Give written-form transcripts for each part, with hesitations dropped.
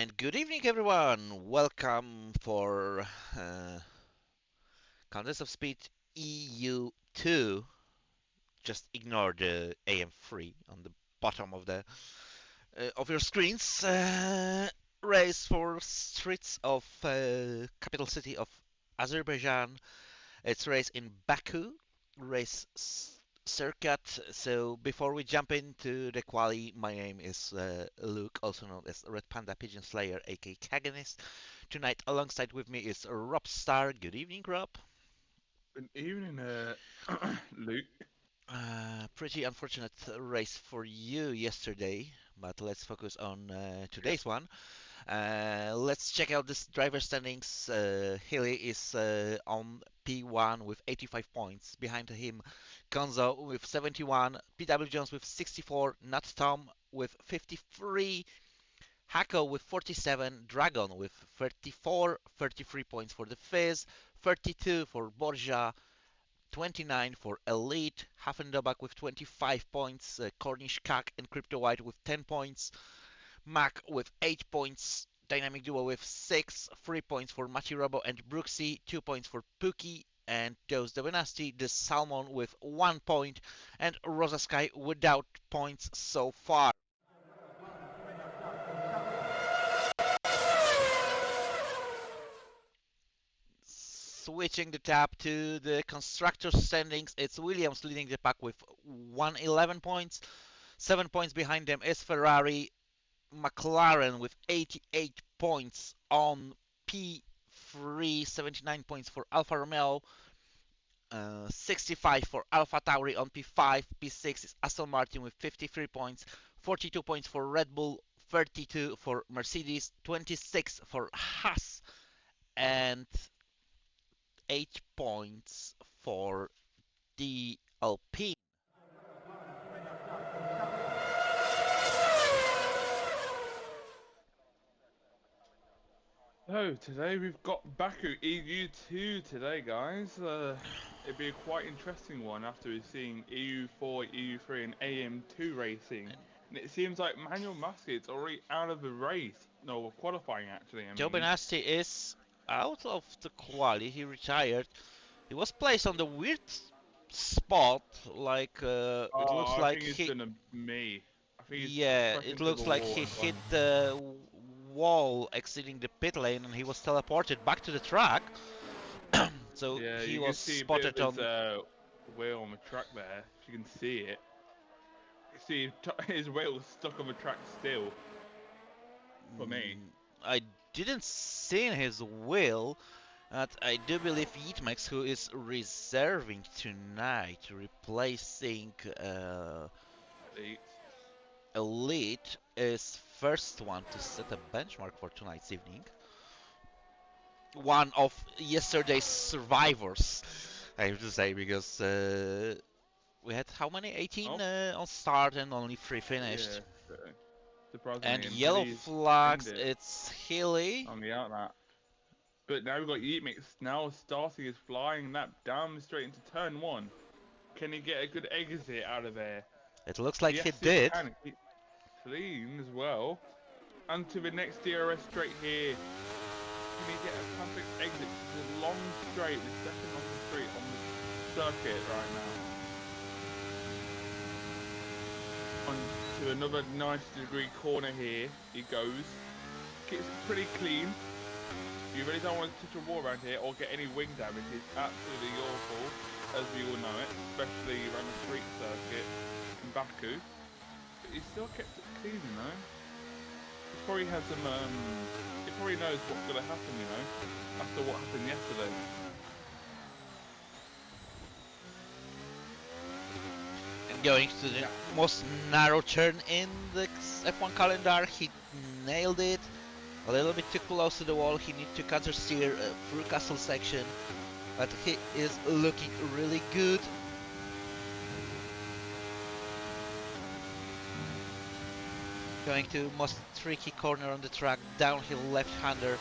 And good evening, everyone. Welcome for Contest of Speed EU2. Just ignore the AM3 on the bottom of your screens. Race for streets of capital city of Azerbaijan. It's race in Baku. Race circuit. So before we jump into the quali, my name is Luke, also known as Red Panda Pigeon Slayer, aka Kaganist. Tonight, alongside with me is Rob Star. Good evening, Rob. Good evening, Luke. Pretty unfortunate race for you yesterday, but let's focus on Yep. today's one. Let's check out this driver standings. Hilly is on P1 with 85 points. Behind him, Gonzo with 71, PW Jones with 64, Nat Tom with 53, Hako with 47, Dragon with 34, 33 points for the Fizz, 32 for Borja, 29 for Elite, Hafendobak with 25 points, Cornish Kak and Crypto White with 10 points, Mac with 8 points, Dynamic Duo with 6, 3 points for Machirobo and Brooksy, 2 points for Pookie, and Dose the Dynasty, the Salmon with 1 point, and Rosa Sky without points so far. Switching the tab to the constructor standings, it's Williams leading the pack with 111 points. 7 points behind them is Ferrari. McLaren with 88 points on P3, 79 points for Alfa Romeo, 65 for Alpha Tauri on P5, P6 is Aston Martin with 53 points, 42 points for Red Bull, 32 for Mercedes, 26 for Haas, and 8 points for the Alpine. So today we've got Baku EU2 today, guys. It'd be a quite interesting one after we've seen EU4, EU3, and AM2 racing. And it seems like Manuel Musquet's already out of the race. No, qualifying actually. I Joe mean. Benasti is out of the quali. He retired. He was placed on the weird spot, like it looks Oh, I like think he's he, done me. I think he's yeah, crashed it into the looks like wall he and hit gone. the wall exiting the pit lane, and he was teleported back to the track. So Yeah, he you can was see a bit of spotted his on. wheel on the track there. If you can see it. You see his wheel stuck on the track still. For me. I didn't see his will, but I do believe Yitmex, who is reserving tonight, replacing Elite. Elite, is first one to set a benchmark for tonight's evening. One of yesterday's survivors, I have to say, because we had how many? 18 Oh, on start and only 3 yeah. finished. So, And surprisingly, until yellow he's flags, pinned it it's Healy. on the outlap. But now we've got Yeetmix now starting his flying lap down straight into turn one. Can he get a good exit out of there? It looks like he Yes, he did. can. He clean as well. Onto the next DRS straight here. Can he get a perfect exit? It's a long straight, the second longest straight on the circuit right now. Onto another 90-degree corner here. He goes. It's pretty clean. You really don't want to touch a wall around here or get any wing damage. It's absolutely awful, as we all know it, especially around the street circuit in Baku. But he still kept it clean, you know. He probably has some, he probably knows what's going to happen, you know, after what happened yesterday. And going to the most narrow turn in the F1 calendar, he nailed it. A little bit too close to the wall, he needs to counter steer through castle section, but he is looking really good. Going to most tricky corner on the track, downhill left-hander,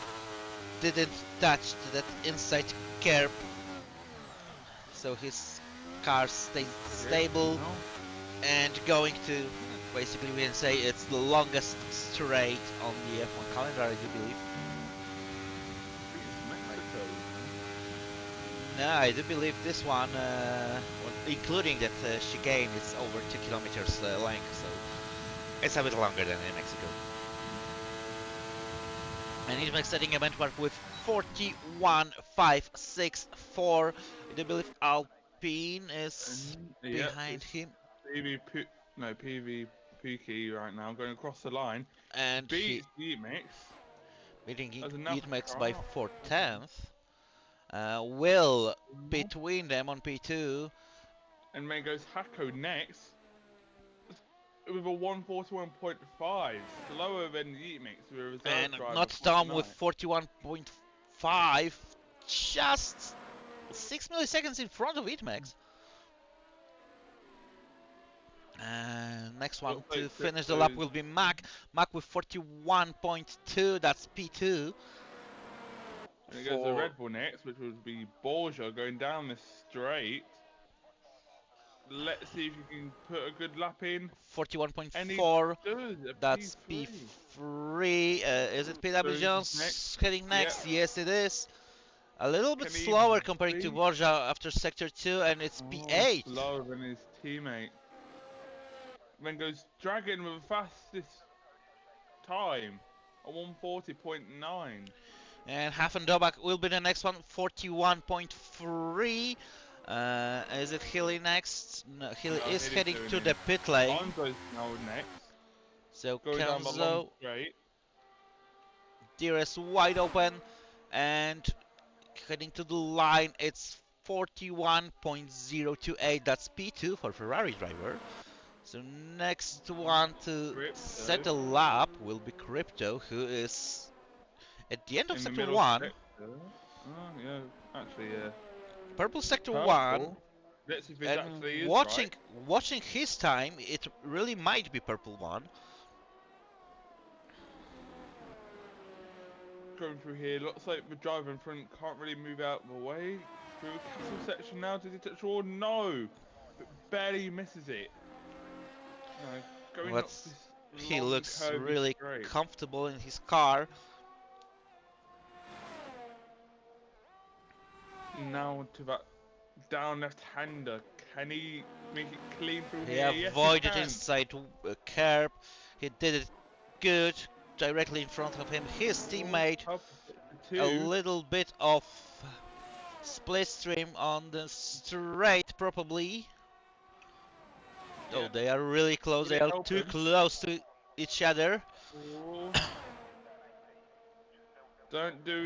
didn't touch that inside curb, so his car stays stable. And going to Basically, we can say it's the longest straight on the F1 calendar, I do believe. I think it's Mexico. No, I do believe this one, including that chicane, is over 2 kilometers length, so it's a bit longer than in Mexico. And he's setting a benchmark with 41.564. I do believe Alpine is behind him. PV Pookie right now going across the line. And Beats Mix. Beating That's enough Heatmax by crap. 4/10. Will between them on P2. And then goes Hako next with a 141.5, lower than Yeetmix with a reserve And driver. not Tom with 41.5, just 6 milliseconds in front of Heatmax. And next one to finish the lap will be Mac. Mac with 41.2, that's P2. And it goes to Red Bull next, which would be Borja going down this straight. Let's see if you can put a good lap in. 41.4, that's P3. Is it PW Jones heading next? Yeah. Yes, it is. A little bit slower comparing to Borja after Sector 2, and it's P8. Slower than his teammate. Then goes Dragon with the fastest time, a 140.9. And Hafendobak will be the next one, 41.3. Is it Hilly next? No, Hilly is heading to the pit lane. Konzo's now next. So Konzo, DRS wide open, and heading to the line, it's 41.028. That's P2 for Ferrari driver. So next one to set a lap will be Crypto, who is at the end of Sector 1. Yeah, actually, yeah. Purple Sector 1. Let's see if And watching his time, it really might be Purple 1. Going through here, looks like the driver in front can't really move out of the way. Through the castle section now, does he touch the wall? No! But barely misses it. No, he looks really comfortable in his car. Now to that down left-hander. Can he make it clean through here? He avoided inside curb. He did it good. Directly in front of him, his teammate. A little bit of split stream on the straight, probably. Yeah. Oh, they are really close. They are too close to each other.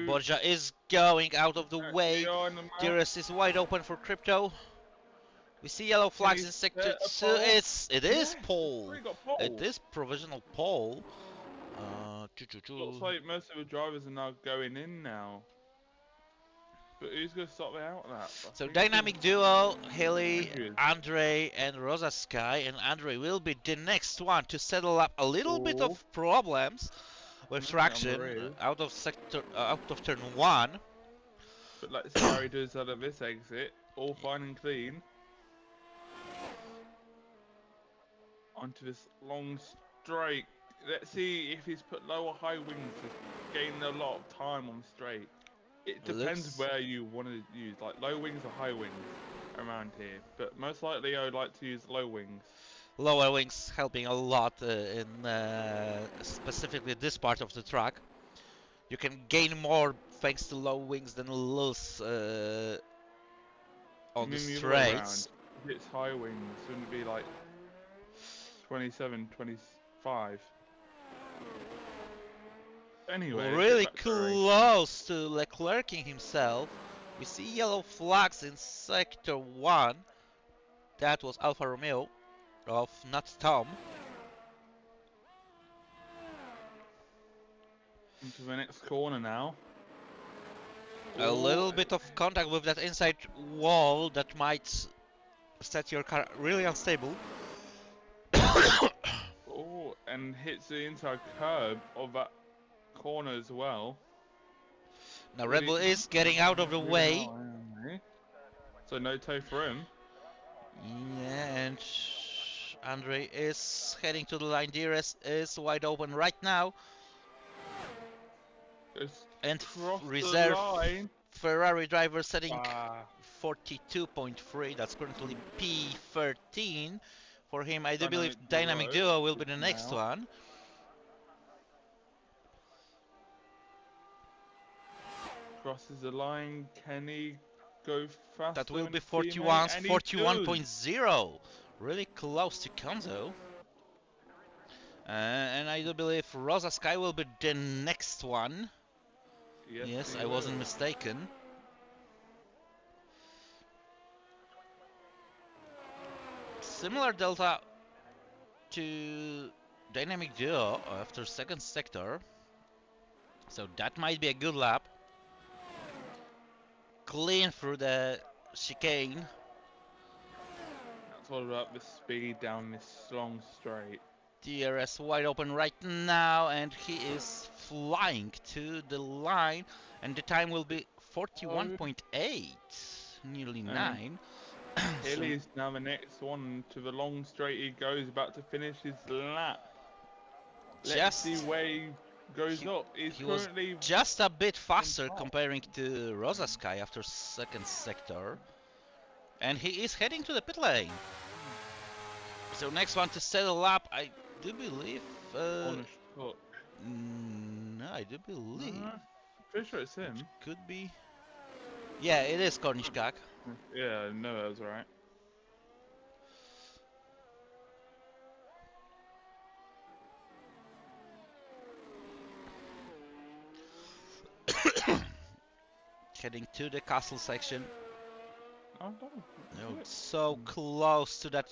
Borja is going out of the way. DRS is wide open for Crypto. We see yellow flags in Sector 2. It is pole. It is provisional pole. Looks like most of the drivers are now going in now. But who's going to stop out of that? So dynamic duo, Hilly, Andre and Rosa Sky. And Andre will be the next one to settle up a little bit of problems with traction out of turn 1. But let's see how he does out of this exit. All fine and clean. Onto this long straight. Let's see if he's put low or high wings to gain a lot of time on straight. It depends where you want to use, like low wings or high wings around here. But most likely I would like to use low wings. Lower wings helping a lot in specifically this part of the track. You can gain more thanks to low wings than lose on the straights. If it's high wings, wouldn't it be like 27, 25? Anyway, really close to Leclercing himself. We see yellow flags in Sector 1. That was Alfa Romeo of not Tom. Into the next corner now. A little bit of contact with that inside wall that might set your car really unstable. Oh, and hits the inside curb of that corner as well. Now Red Bull is getting out of the way. So no toe for him. Yeah, and Andre is heading to the line. DRS is wide open right now. It's And crossed the reserve line. Ferrari driver setting Ah, 42.3. That's currently P13 for him. I do believe dynamic Dynamic duo Duo will be is the next now. one. Crosses the line. Can he go faster That will than be his teammate? 41, And he does. 41.0. Really close to Konzo. And I do believe Rosa Sky will be the next one. Yes, Yes, he I wasn't will. mistaken. Similar delta to Dynamic Duo after second sector. So that might be a good lap. Clean through the chicane. That's all about the speed down this long straight. DRS wide open right now, and he is flying to the line, and the time will be Oh, 41.8, nearly and 9. So Hilly's now the next one. To the long straight he goes, about to finish his lap. Let's see just where he goes he, up. He's he was currently just a bit on faster top. comparing to Rosa Sky after second sector, and he is heading to the pit lane. So next one to settle up, I do believe. On a shot. No, I do believe Pretty sure it's him. could be. Yeah, it is Kornishkak. Yeah, no, that was right. Heading to the castle section. Oh, no. Oh, so close to that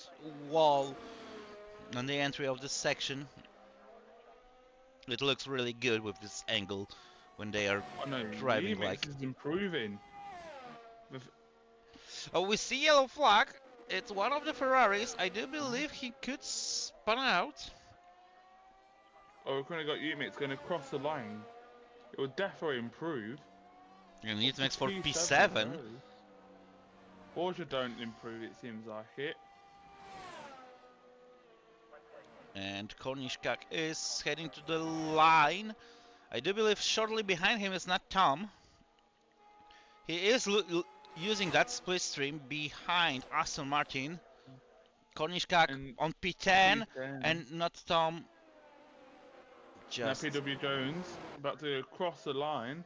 wall on the entry of this section. It looks really good with this angle when they are Oh no, driving like. Remix is improving. Oh, we see yellow flag. It's one of the Ferraris. I do believe he could spun out. Oh, we've kind of got Umix going to cross the line. It will definitely improve. And it makes for P7 P7. goes. Borgia don't improve, it seems like it. And Kornishkak is heading to the line. I do believe shortly behind him is not Tom. He is using that split stream behind Aston Martin. Kornishkak And on P10 P10. and not Tom. Now Just PW Jones about to cross the line.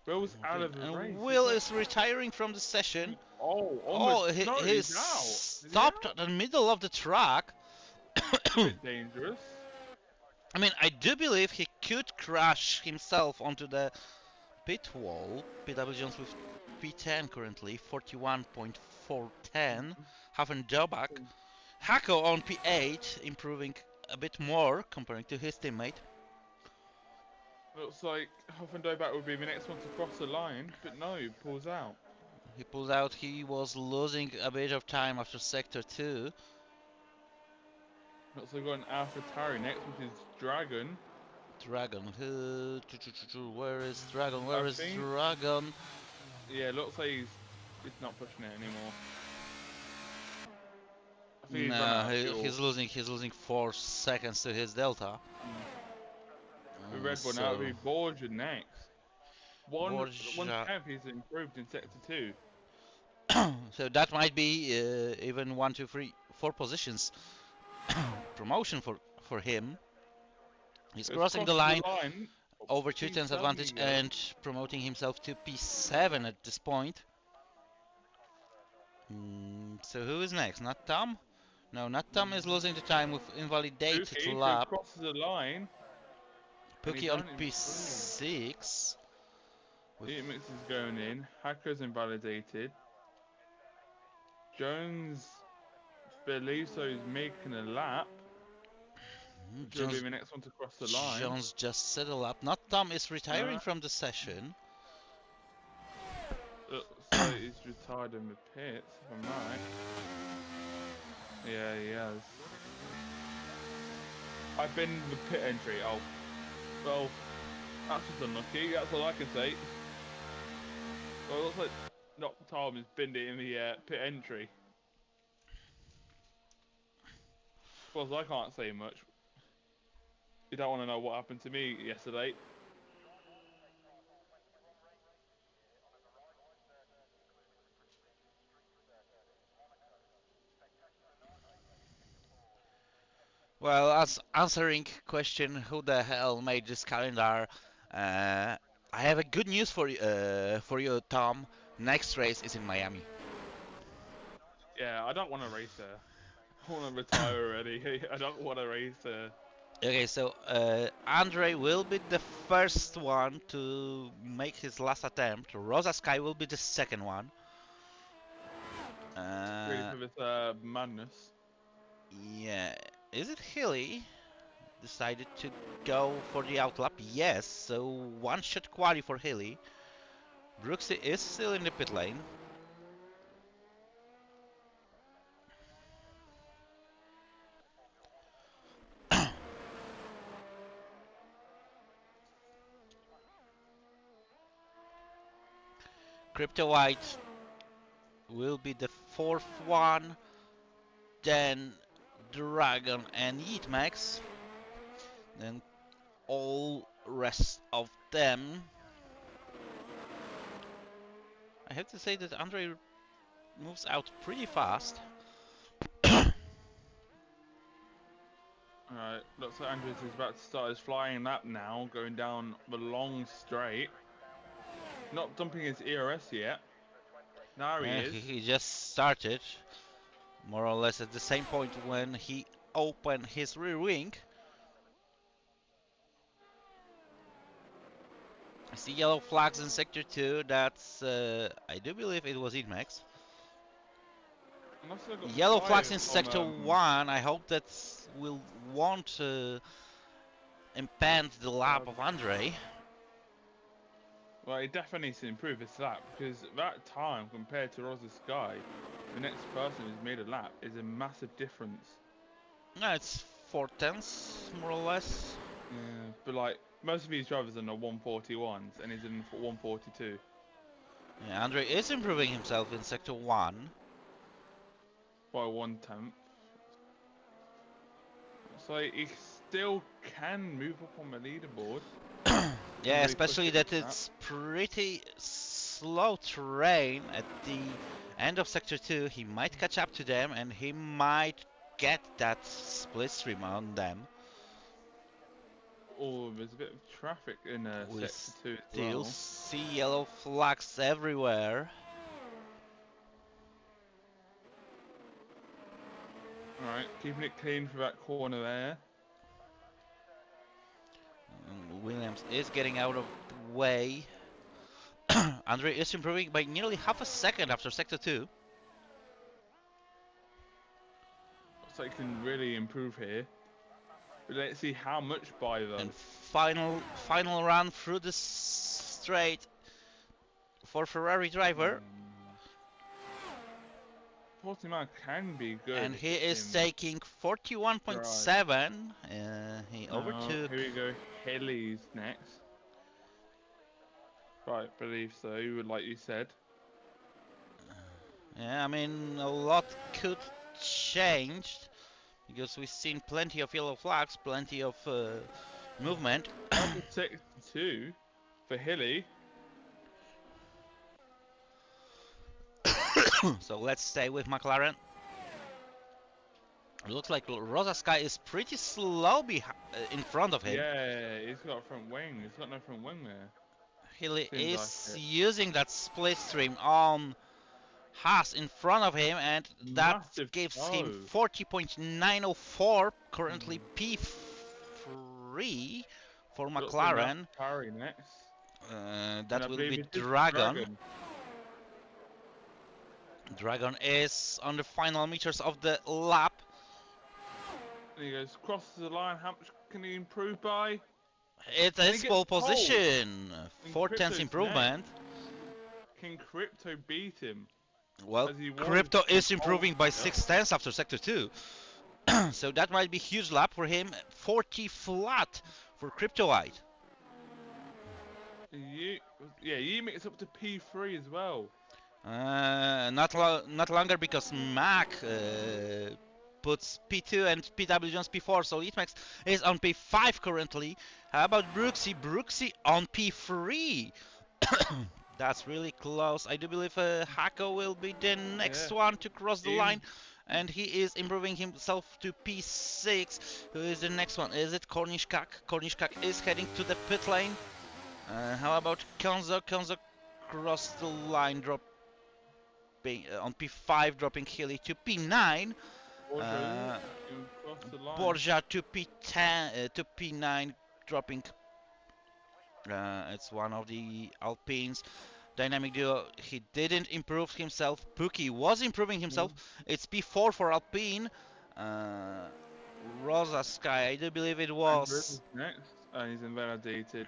Will's out of the race. and Will is retiring from the session. Oh, Oh, almost. No, he's he's out. Is he stopped out? at the middle of the track. That's a bit dangerous. I mean, I do believe he could crash himself onto the pit wall. PW Jones with P10 currently, 41.410. Hafen Dobak. Hako on P8, improving a bit more comparing to his teammate. Looks like Hoffendoback would be the next one to cross the line, but no, he pulls out. He pulled out, he was losing a bit of time after sector 2. Looks like we've got an Alpha Tari next, which is Dragon. Dragon, where is Dragon? Where I is think- Dragon? Yeah, looks like he's not pushing it anymore. I think he's run No, out of fuel. he's losing 4 seconds to his delta. The red one out will be Borgia next. One Borgia. tenth he's improved in sector 2. So that might be even 1, 2, 3, 4 positions promotion for him. He's crossing the line over 2 tenths advantage and promoting himself to P7 at this point. So who is next? Not Tom? No, not Tom is losing the time with invalidated Pookie lap. crosses the line. Pookie on P6. Mix is going in. Hacker's invalidated. Jones believes so he's making a lap. Which will be the next one to cross the line. Jones just settled up. Not Tom is retiring from the session. Looks like he's retired in the pits, if I'm right. Yeah, he has. I've been in the pit entry. Oh, well, that's just unlucky. That's all I can say. Well, it looks like not Tom has been in the pit entry. Suppose I can't say much. You don't want to know what happened to me yesterday. Well, as answering question, who the hell made this calendar? I have a good news for you, Tom. Next race is in Miami. Yeah, I don't want to race there. I want to retire already. I don't want to race there. Okay, so Andre will be the first one to make his last attempt. Rosa Sky will be the second one. Ready Uh, for this madness. yeah, is it Hilly? Decided to go for the outlap? Yes, so one shot quali for Hilly. Brooksy is still in the pit lane. Crypto White will be the fourth one. Then Dragon and Yeetmax. Then all rest of them. I have to say that Andre moves out pretty fast. Alright, looks like Andrews is about to start his flying lap now, going down the long straight. Not dumping his ERS yet. Now he is. He just started, more or less at the same point when he opened his rear wing. I see yellow flags in sector 2. That's, I do believe it was Inmax. And also got Yellow flags fires in on sector 1. I hope that won't impede the lap of Andre. well, he definitely needs to improve his lap because that time compared to Rosa Sky, the next person who's made a lap is a massive difference. No, it's 4 tenths, more or less. Yeah, but like most of these drivers are in the 141s and he's in 142. Yeah, Andre is improving himself in sector 1. By 1/10. So he still can move up on the leaderboard. Yeah, Really push especially it that like that. it's pretty slow terrain at the end of sector 2. He might catch up to them and he might get that split stream on them. Oh, there's a bit of traffic in We sector 2 as still well. see yellow flags everywhere. Alright, keeping it clean for that corner there. Williams is getting out of the way. Andre is improving by nearly half a second after sector 2. Looks like he can really improve here. But let's see how much by though. And final run through the straight for Ferrari driver. Portimao can be good. And he is taking 41.7. He overtook. Here we go. Hilly's next. Right, believe so, like you said. Yeah, I mean, a lot could change because we've seen plenty of yellow flags, plenty of movement. Sector 2 for Hilly. So let's stay with McLaren. It looks like Rosa Sky is pretty slow in front of him. Yeah, he's got a front wing. He's got no front wing there. Hilly Seems is like using that split stream on Haas in front of him, and that Massive gives blow. him 40.904, currently P3 for McLaren. Parry next. That will be Dragon. Dragon is on the final meters of the lap. And he goes, crosses the line. How much can he improve by? It's a pole position. 4 tenths improvement. Can Crypto beat him? Well, Crypto is improving by 6 tenths after sector 2. So that might be a huge lap for him. 40 flat for Cryptoite. You mix up to P3 as well. Not longer because Mac puts P2 and PW Jones P4, so Itmax is on P5 currently. How about Brooksy? Brooksy on P3. That's really close. I do believe Hako will be the next Yeah. one to cross the He's line, and he is improving himself to P6. Who is the next one? Is it Kornishkak? Kornishkak is heading to the pit lane. How about Konzo? Konzo crossed the line, dropping on P5, dropping Hilly to P9. Borja Uh, you cross the line. Borja to P10 to P9, dropping. It's one of the Alpines. Dynamic duo, he didn't improve himself. Pookie was improving himself. It's P4 for Alpine. Uh, Rosa Sky, I do believe it Andrew was. is next. And he's invalidated.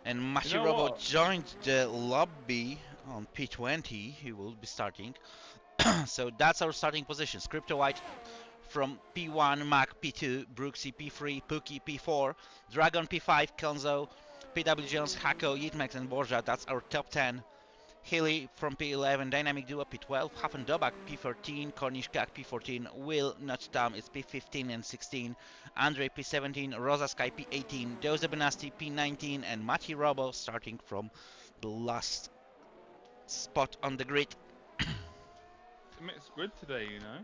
And You know Mashirobo what? joined the lobby on P20. He will be starting. So that's our starting positions. Crypto White from P1, Mac P2, Brooksy P3, Pookie P4, Dragon P5, Konzo, PW Jones, Hako, Yitmax, and Borja. That's our top 10. Hilly from P11, Dynamic Duo P12, Hafen Dobak P13, Kornishkak P14, Will Notchtam is P15 and 16, Andre P17, Rosa Sky P18, Jose Benasti P19, and Mati Robo starting from the last spot on the grid. It's a mixed grid today, you know.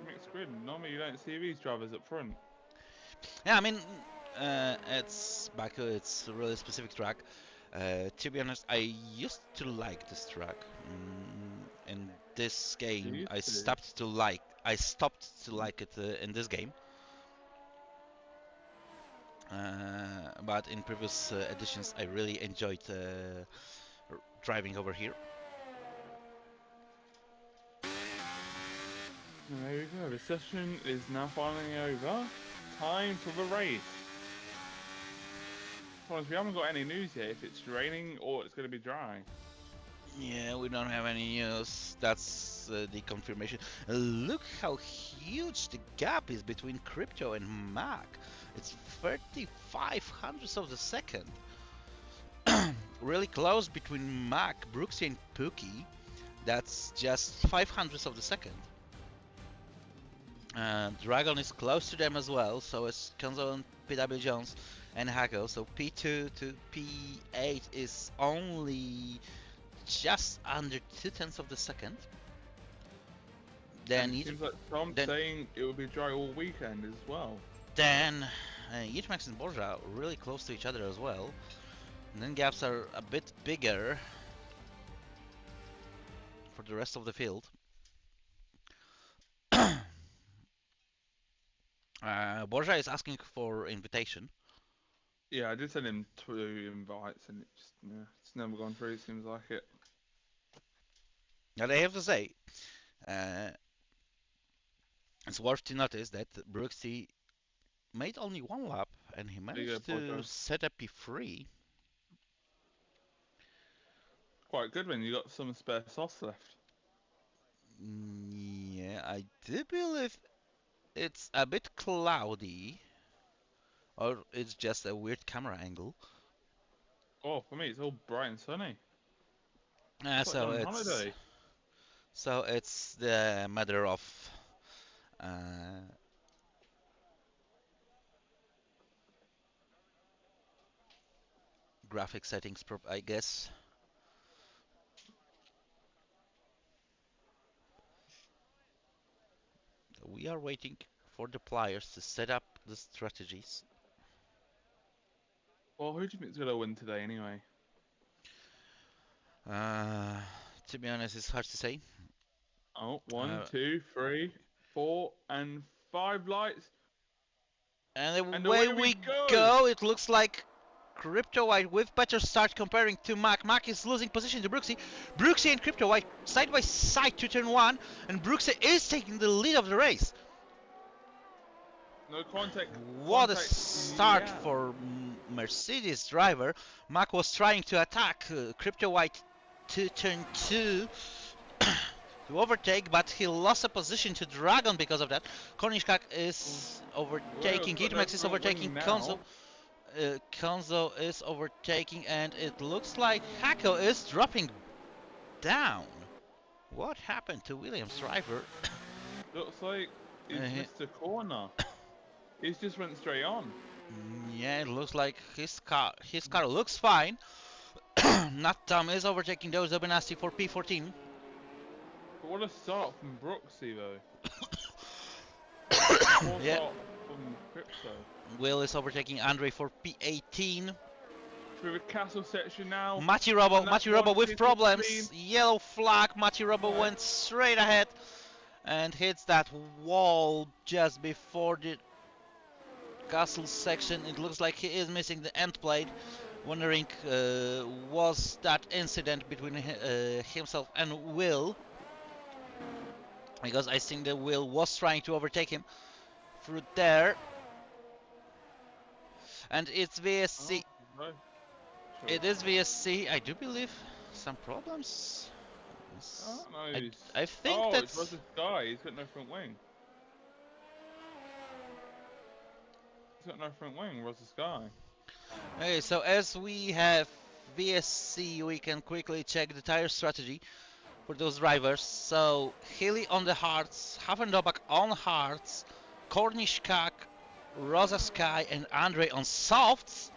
Mixed grid. Normally you don't see these drivers up front. Yeah, I mean, it's Baku, it's a really specific track. To be honest, I used to like this track. In this You game, used I to. stopped to like. I stopped to like it in this game. But in previous editions, I really enjoyed driving over here. And there we go. The session is now finally over. Time for the race. We haven't got any news yet if it's raining or it's going to be dry. Yeah, we don't have any news. That's the confirmation. Look how huge the gap is between Crypto and Mac. It's 35 hundredths of the second. Really close between Mac, Brooksy, and Pookie. That's just 5 hundredths of the second. Dragon is close to them as well, so it's Konzo and PW Jones and Hako. So P2 to P8 is only just under 2/10 of the second. Then it seems like Tom's saying it will be dry all weekend as well. Then Yitmax and Borja are really close to each other as well. And then gaps are a bit bigger for the rest of the field. Borja is asking for invitation. Yeah, I did send him 2 invites and it's never gone through, it seems like it. And I have to say, it's worth to notice that Brooksy made only one lap and he managed to set up P3. Quite good when you got some spare sauce left. Yeah, I do believe it's a bit cloudy, or it's just a weird camera angle. Oh, for me it's all bright and sunny. So on it's holiday. So it's the matter of graphic settings, I guess. We are waiting for the players to set up the strategies. Well, who do you think's gonna win today anyway? To be honest, it's hard to say. Oh, 1, 2, 3, 4, and 5 lights. And away we go. It looks like Crypto White with better start comparing to Mac. Mac is losing position to Brooksy. Brooksy and Crypto White side by side to turn 1, and Brooksy is taking the lead of the race. No contact. What a start for Mercedes driver. Mac was trying to attack Crypto White to turn 2 to overtake, but he lost a position to Dragon because of that. Kornishkak is overtaking. Gitmax is overtaking Konzo. Konzo is overtaking, and it looks like Hako is dropping down. What happened to Williams' driver? Looks like he's Uh, missed a corner. He's just went straight on. yeah, it looks like his car looks fine. Not Tom is overtaking those Dobenassi for P14. But what a start from Brooksy though. Poor Yeah, start from Crypto. Will is overtaking Andre for P18. Through the castle section now. Mati And that's one Robo with hit is clean. problems. Yellow flag. Mati Robo Right. went straight ahead and hits that wall just before the castle section. It looks like he is missing the end plate. Wondering, was that incident between himself and Will? Because I think that Will was trying to overtake him through there. And it's VSC. Oh, no. Sure. It is VSC. I do believe some problems. Oh, I, nice. I think oh, that's. it was this guy. He's got no front wing. He's got no front wing. Was this guy? Okay, so as we have VSC, we can quickly check the tire strategy for those drivers. So Hilly on the hards, Havendobak on hards, Cornish Kak, Rosa Sky, and Andre on softs,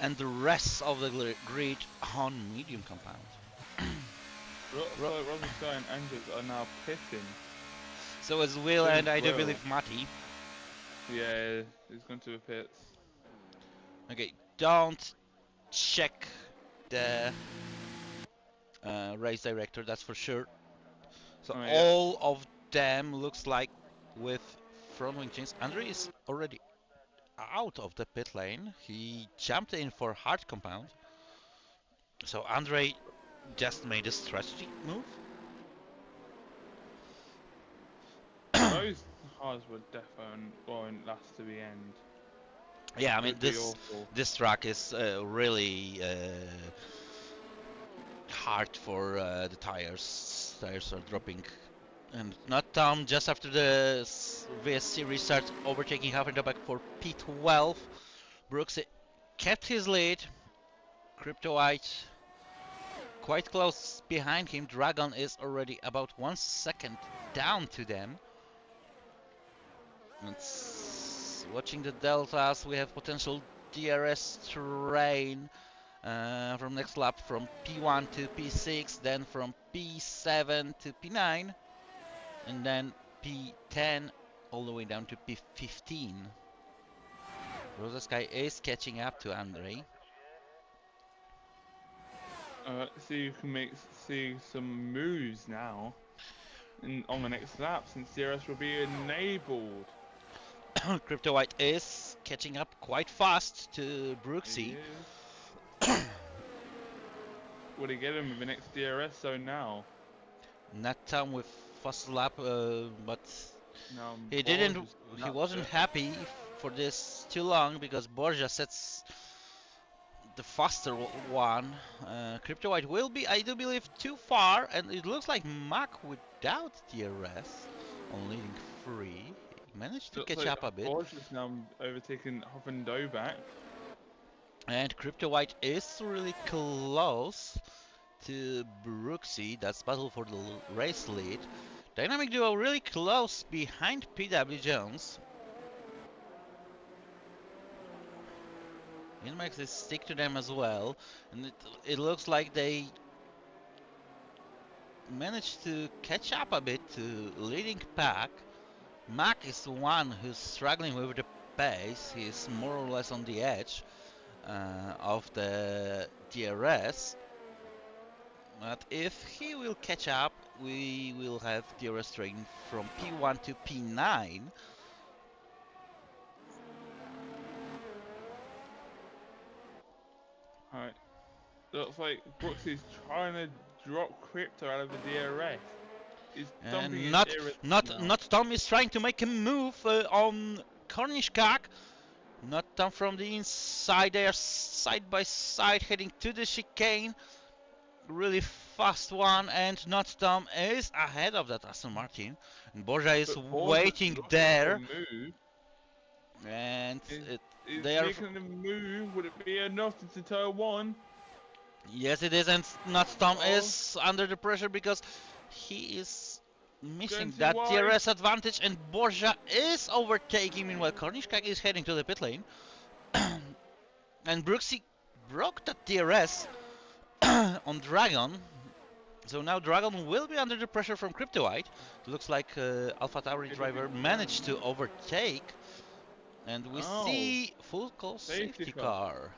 and the rest of the grid on medium compound. Roger Sky and Andrews are now pitting. So as Will and I do believe Mati. Yeah, he's gone to the pits. Okay, don't check the race director, that's for sure. So Oh, yeah. all of them looks like with front wing chains. Andre is already out of the pit lane. He jumped in for hard compound. So Andre just made a strategy move. Those cars were definitely won't last to the end. Yeah, I mean It'd be awful. this track is really hard for the tires. Tires are dropping. And not Tom just after the VSC restart, overtaking Havendobak for P12. Brooks kept his lead. Crypto White quite close behind him. Dragon is already about 1 second down to them. Watching the deltas, we have potential DRS terrain from next lap from P1 to P6, then from P7 to P9, and then P10 all the way down to P15. Rosa Sky is catching up to Andre. So you can see some moves now on the next lap, since DRS will be enabled. Crypto White is catching up quite fast to Brooksy. Will he get him with the next DRS zone now? Not Tom with fast lap, but No, he didn't. He wasn't happy for this too long because Borja sets the faster one. Crypto White will be, I do believe, too far, and it looks like Mac without DRS on leading 3. He managed to catch up a bit. Borja's now overtaken Hoffendobak. And Crypto White is really close to Brooksy. That's battle for the race lead. Dynamic Duo really close behind PW Jones. Inmax is stick to them as well, and it looks like they managed to catch up a bit to leading pack. Mac is the one who's struggling with the pace. He's more or less on the edge of the DRS. But if he will catch up, we will have DRS train from P1 to P9. Alright. Looks like Brooks is trying to drop Crypto out of the DRS. He's dumping his DRS not Tom is trying to make a move on Cornish Kak. Not Tom from the inside. They are side by side heading to the chicane. Really fast one, and Not Tom is ahead of that Aston Martin. And Borja is waiting there. And they are making a move. Would it be enough to turn one? Yes, it is, and Not Tom is under the pressure because He is Going missing too that wide. DRS advantage, and Borja is overtaking. Meanwhile, Kornischka is heading to the pit lane. And Brooksy broke that DRS on Dragon. So now Dragon will be under the pressure from Cryptoite. Looks like AlphaTauri It did driver again. managed to overtake. And we Oh, see full call safety safety car. car.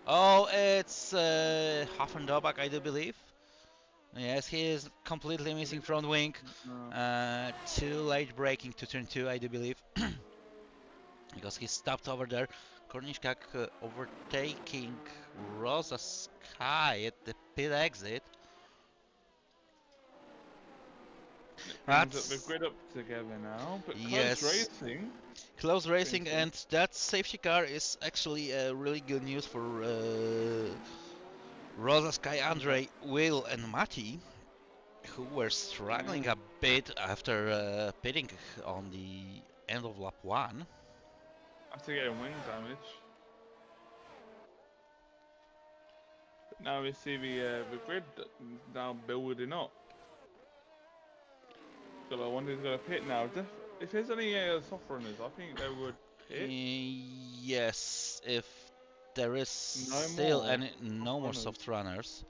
Oh, it's Hafendobak, I do believe. Yes, he is completely Was missing it front wing. no. Too late braking to turn 2, I do believe. Because he stopped over there. Kornischka overtaking Rosa Sky at the pit exit. It means that we've That's, grid up together now, but close yes, racing. close Between racing, two. and that safety car is actually really good news for Rosa Sky, Andre, Will, and Mati, who were struggling Yeah. a bit after pitting on the end of lap 1. After getting wing damage. But now we see the grid now building up. So I wonder who's going to pit now. If there's any soft runners, I think they would pit. Yes, if there is No still more any soft no more runners. soft runners.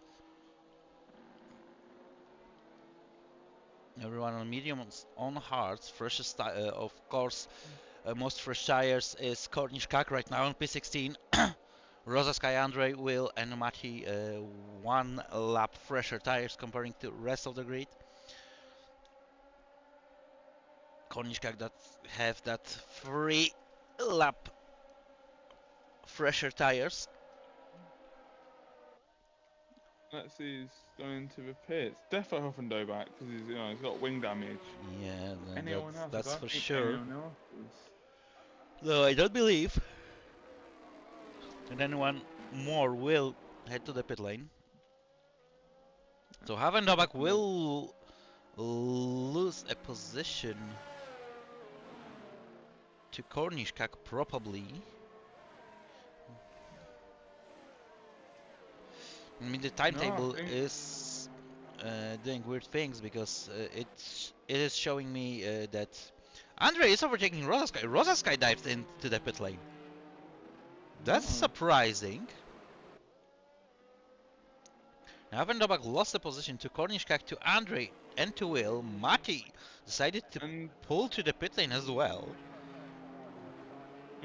Everyone on mediums on hards. Freshest, of course, most fresh tires is Cornish Kak right now on P16. Rosa Sky, Andre, Will, and Mati, one lap fresher tires comparing to rest of the grid. Cornish Kak that have that 3 lap fresher tires. Let's see who's going to the pits. Definitely Huffendo back because he's got wing damage. Yeah, Anyone else? I that's don't for think sure. anyone else is. Though I don't believe that anyone more will head to the pit lane. So Havendobak Huffendo. will lose a position to Kornishkak probably. I mean the No, I timetable think is doing weird things because it is showing me that Andre is overtaking Rosasky. Rosasky dived into the pit lane. That's no. surprising. Havendobak lost the position to Kornishkak, to Andre, and to Will. Mati decided to And pull to the pit lane as well.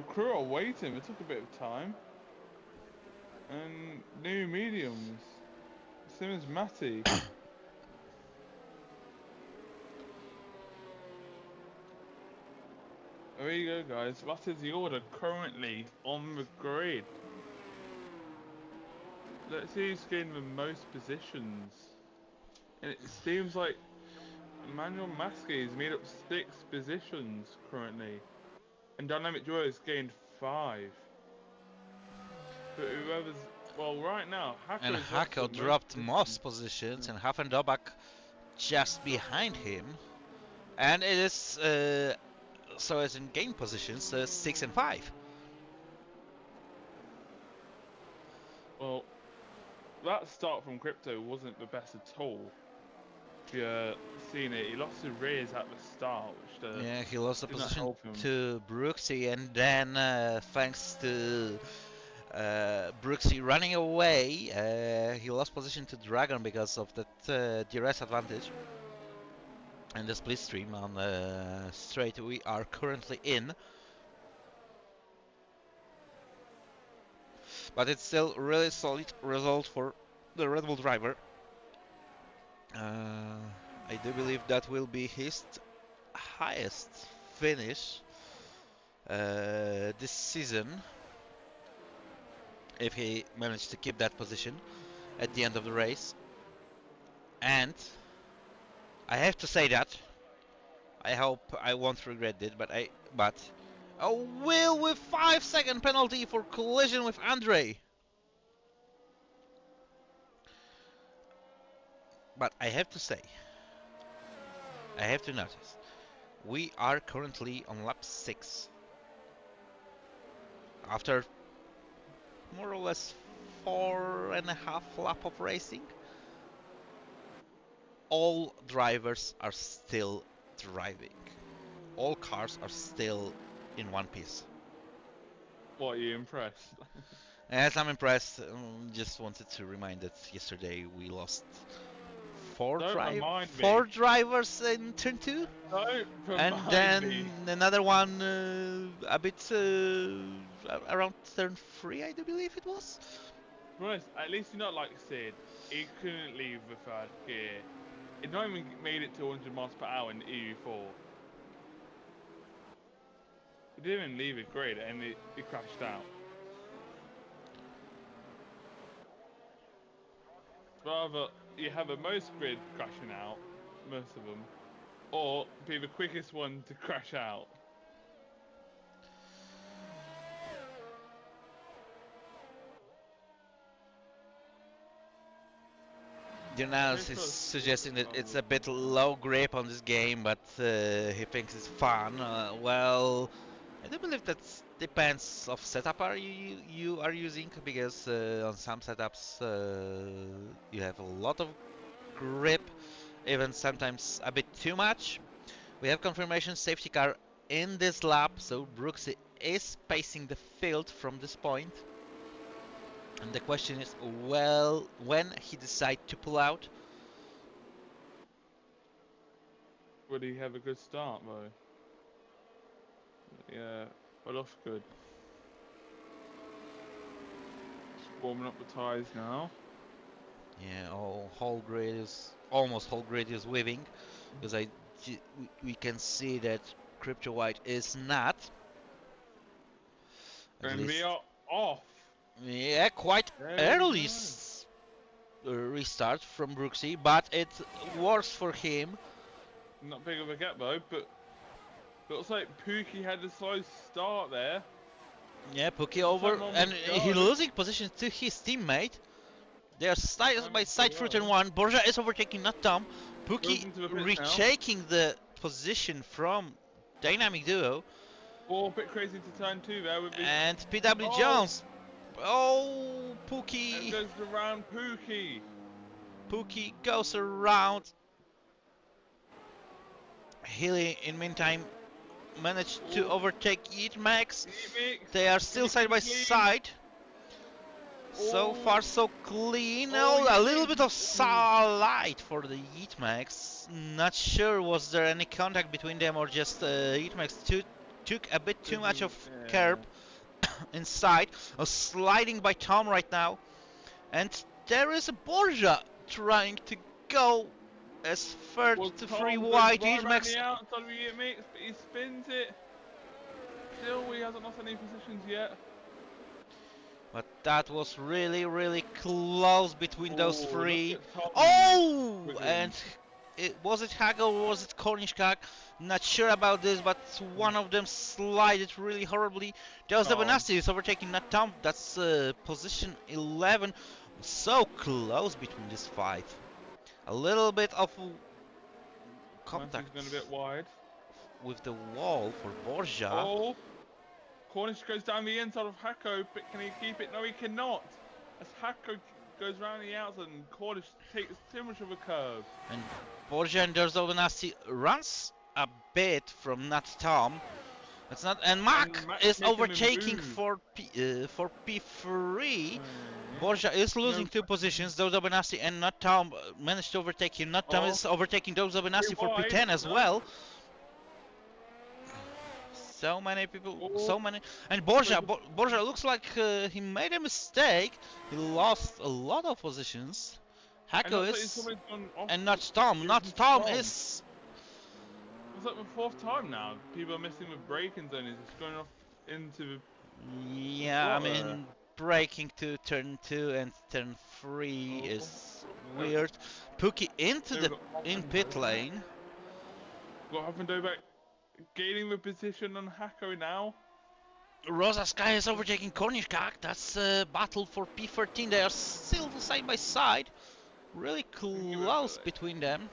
the crew are waiting. It took a bit of time. And new mediums. Same as Matty. There you go, guys. That is the order currently on the grid. Let's see who's gained the most positions. And it seems like Emmanuel Maskey has made up 6 positions currently. And Dynamic Duo has gained 5. But whoever's... Well, right now, Hacker And has lost the Hako most dropped most positions, and Havendobak just behind him. And it is, so as in game positions, 6 and 5. Well, that start from Crypto wasn't the best at all. If you've seen it, he lost his rears at the start, which Yeah, he lost the did not position help him. to Brooksy, and then thanks to Brooksy running away, he lost position to Dragon because of that DRS advantage. And the split stream on straight we are currently in. But it's still really solid result for the Red Bull driver. I do believe that will be his highest finish this season if he managed to keep that position at the end of the race. And I have to say that I hope I won't regret it, but a Will with 5-second penalty for collision with Andre. But I have to say, I have to notice, we are currently on lap 6. After more or less 4.5 lap of racing. all drivers are still driving. All cars are still in one piece. What, are you impressed? Yes, I'm impressed. Just wanted to remind that yesterday we lost Don't remind four me. drivers in turn 2, Don't and remind me. then another one a bit around turn 3, I do believe it was. To be honest, at least you're not like Sid. He couldn't leave the third gear. It not even made it to 100 miles per hour in the EU4. He didn't even leave it grid and it crashed out. Rather, you have a most grid crashing out, most of them, or be the quickest one to crash out. Jonas is suggesting that it's a bit low grip on this game, but he thinks it's fun. Well, I do believe that depends of setup you are using, because on some setups you have a lot of grip, even sometimes a bit too much. We have confirmation safety car in this lap, so Brooksy is pacing the field from this point. And the question is, well, when he decides to pull out. Would he have a good start though? Yeah, well off good. Just warming up the tyres now. Yeah, almost whole grid is weaving, because we can see that Crypto White is not. At And we least, are off. yeah, quite There early restart from Brooksy, but it works for him. Not big of a gap though, but looks like Pookie had a slow start there. Yeah, Pookie over, and he losing position to his teammate. They are side by side through turn 1. Borja is overtaking not Tom. Pookie retaking the position from Dynamic Duo. Oh, a bit crazy to turn 2 there with and PW Jones. Oh, Pookie. It goes around Pookie. Pookie goes around. Healy, in meantime, managed to overtake Eatmax. They are still side by side. So far, so clean. Oh, a little bit of light for the Eatmax. Not sure was there any contact between them, or just Eatmax took a bit too much of curb inside. Sliding by Tom right now. And there is a Borja trying to go as third to free wide. Eatmax. He spins it. Still, he hasn't lost any positions yet. But that was really, really close between those three. Oh! And was it Hagel or was it Kornischkak? Not sure about this, but one of them slided really horribly. There was the Benassi is overtaking not Tom. That's position 11. So close between this fight. A little bit of contact going a bit wide with the wall for Borja. Oh, Cornish goes down the inside of Hako, but can he keep it? No, he cannot. As Hako goes around the outside and Cornish takes too much of a curve. And Borja and Derzovenasi runs a bit from Nat Tom. That's not, and Mac is overtaking for P3. Borja is losing 2 positions. Derzovenasi and Nat Tom managed to overtake him. Nat Tom is overtaking Derzovenasi for P10 as well. So many people, so many, and Borja looks like he made a mistake. He lost a lot of positions. Hako is, and not Tom. Not Tom is. It's like the 4th time now. People are missing with braking zone. He's just going off into. Yeah, I mean, braking to turn 2 and turn 3 is weird. Pookie into the pit lane. What happened to back? Gaining the position on Hako now. Rosa Sky is overtaking Kornischkak. That's a battle for P13. They are still side by side. Really close between them.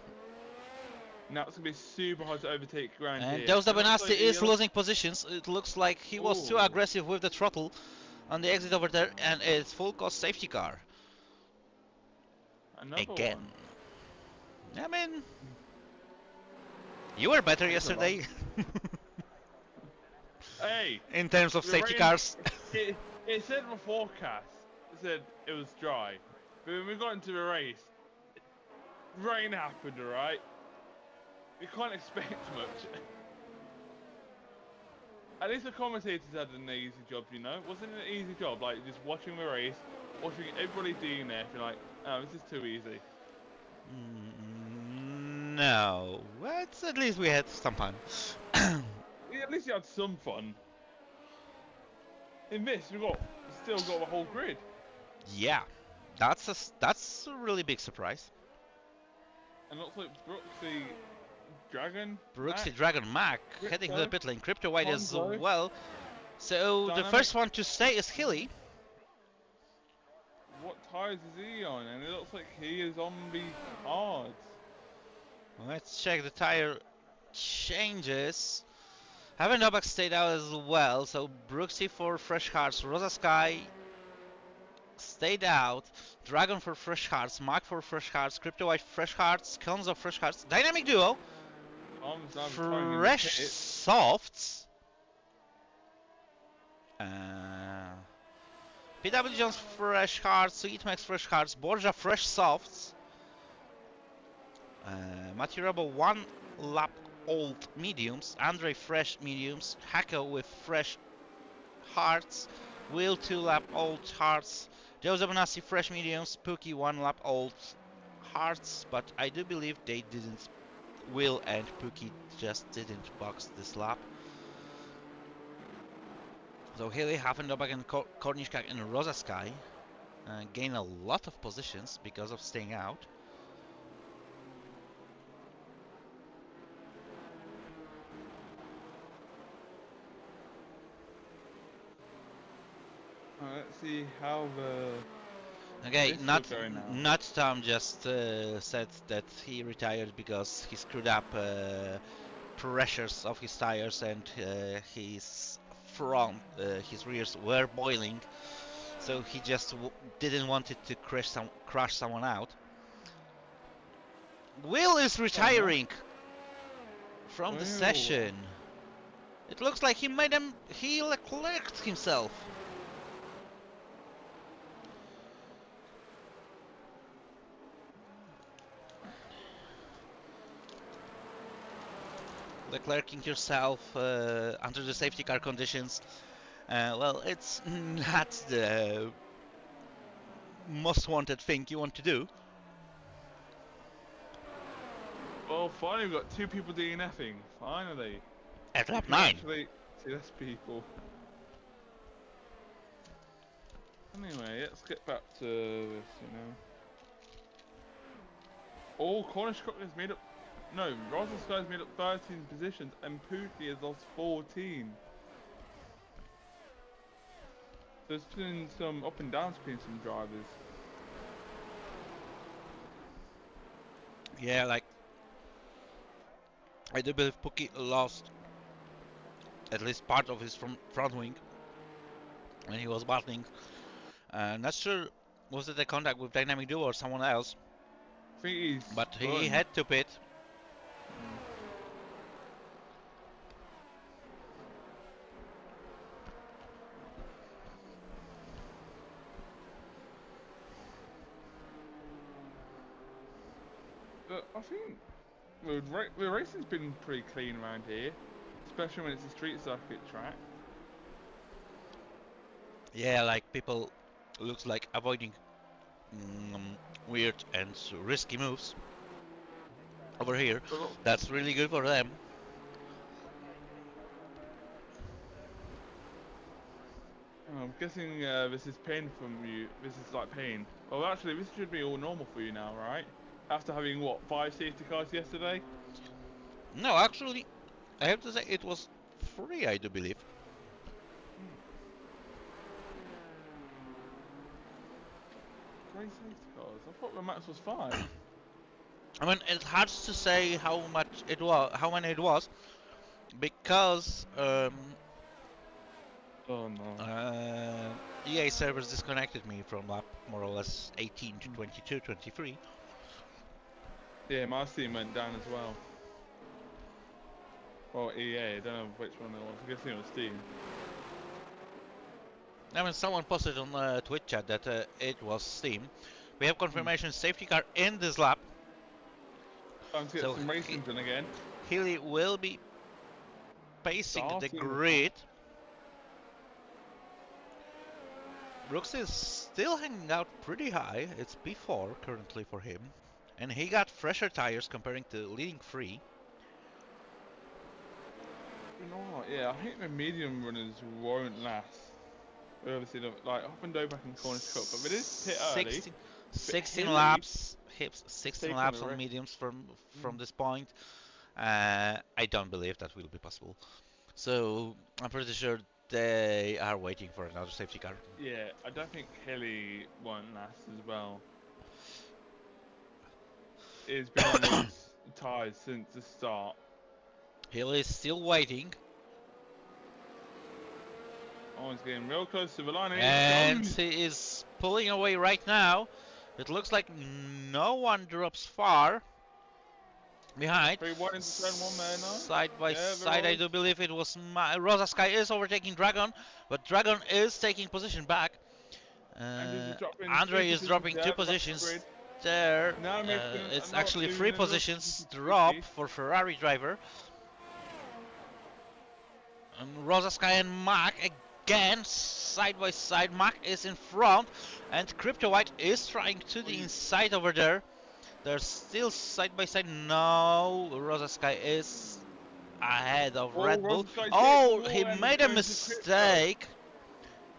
Now it's going to be super hard to overtake around here. And Dozda Benasti is losing positions. It looks like he was too aggressive with the throttle on the exit over there. And it's full cost safety car. Another again. One. I mean, you were better It's alright. yesterday Hey, in terms of the safety rain. cars. It said in the forecast. It said it was dry, but when we got into the race, rain happened. Alright, you can't expect much. At least the commentators had an easy job, you know. It wasn't an easy job, like just watching the race, watching everybody doing their. You're like, oh, this is too easy. No, but at least we had some fun. Yeah, at least you had some fun. In this, we still got the whole grid. Yeah, that's a really big surprise. And looks like Brooksy Dragon, Brooksy Mac, Dragon Mac heading to the Crypto, pit lane, Crypto White as Conzo, well. So the Dynamic. first one to stay is Hilly. What tires is he on? And it looks like he is on the hards. Let's check the tire changes. Haven Novak stayed out as well, so Brooksy for fresh hearts, Rosa Sky stayed out, Dragon for fresh hearts, Mac for fresh hearts, Crypto White fresh hearts, Konzo fresh hearts, Dynamic Duo, Arms now retiring in the fresh pit. softs. PW Jones fresh hearts, Sweetmax fresh hearts, Borja fresh softs. Matthew Robo 1 lap old mediums, Andre fresh mediums, Hako with fresh hearts, Will 2 lap old hearts, Joe Zabanasi fresh mediums, Pookie 1 lap old hearts, but I do believe they didn't. Will and Pookie just didn't box this lap. So Haley, Hafendobak and Kornischkak and Rosa Sky gain a lot of positions because of staying out. Let's see how the. Okay, This not is going now. not Tom just said that he retired because he screwed up pressures of his tires and his front, his rears were boiling, so he just didn't want it to crash someone out. Will is retiring from the Will. session. It looks like he Leclerc'd himself. Leclercing yourself under the safety car conditions. Well, it's not the most wanted thing you want to do. Well, finally we got 2 people DNFing. Finally. At lap You can 9. actually see less people. Anyway, let's get back to this, you know. Oh, Cornish has made up. No, Rosa Sky's made up 13 positions and Pookie has lost 14. There's been some up and downs between some drivers. Yeah, like I do believe Pookie lost at least part of his front wing when he was battling. Not sure was it a contact with Dynamic Duo or someone else, I think he's but he spun. had to pit. But I think the racing's been pretty clean around here, especially when it's a street circuit track. Yeah, like people looks like avoiding weird and risky moves over here. But That's really good for them. I'm guessing this is pain from you. This is like pain. Well, actually, this should be all normal for you now, right? After having what 5 safety cars yesterday? No, actually, I have to say it was free, I do believe. Great safety cars. I thought the max was 5. I mean, it's hard to say how much it was, how many it was, because Oh no. EA servers disconnected me from lap more or less 18 to 22, 23. Yeah, my team went down as well. Or EA, I don't know which one it was. I guess it was Steam. I mean, someone posted on Twitch chat that it was Steam. We have confirmation safety car in this lap. Time to get some racing done again. Healy will be pacing the Starting grid. Brooks is still hanging out pretty high. It's P4 currently for him. And he got fresher tires comparing to leading 3. You know what? Yeah, I think the medium runners won't last. Obviously, like up and over back in Cornish Cup, but it is pit early. 16 Hilly laps, 16 taking laps a on risk. mediums from this point. I don't believe that will be possible. So I'm pretty sure they are waiting for another safety car. Yeah, I don't think Hilly won't last as well. It's been on these tyres since the start. Hill is still waiting. Oh, he's getting real close to the line. And he is pulling away right now. It looks like no one drops far behind. 3 wide into turn 1 there now. Side by side, I do believe it was Rosa Sky is overtaking Dragon, but Dragon is taking position back. Andre is dropping 2 positions there. It's actually 3 positions drop for Ferrari driver. And Rosa Sky and Mac again side by side. Mac is in front, and Crypto White is trying to the inside over there. They're still side by side. No, Rosa Sky is ahead of Red Bull. Oh, he made a mistake.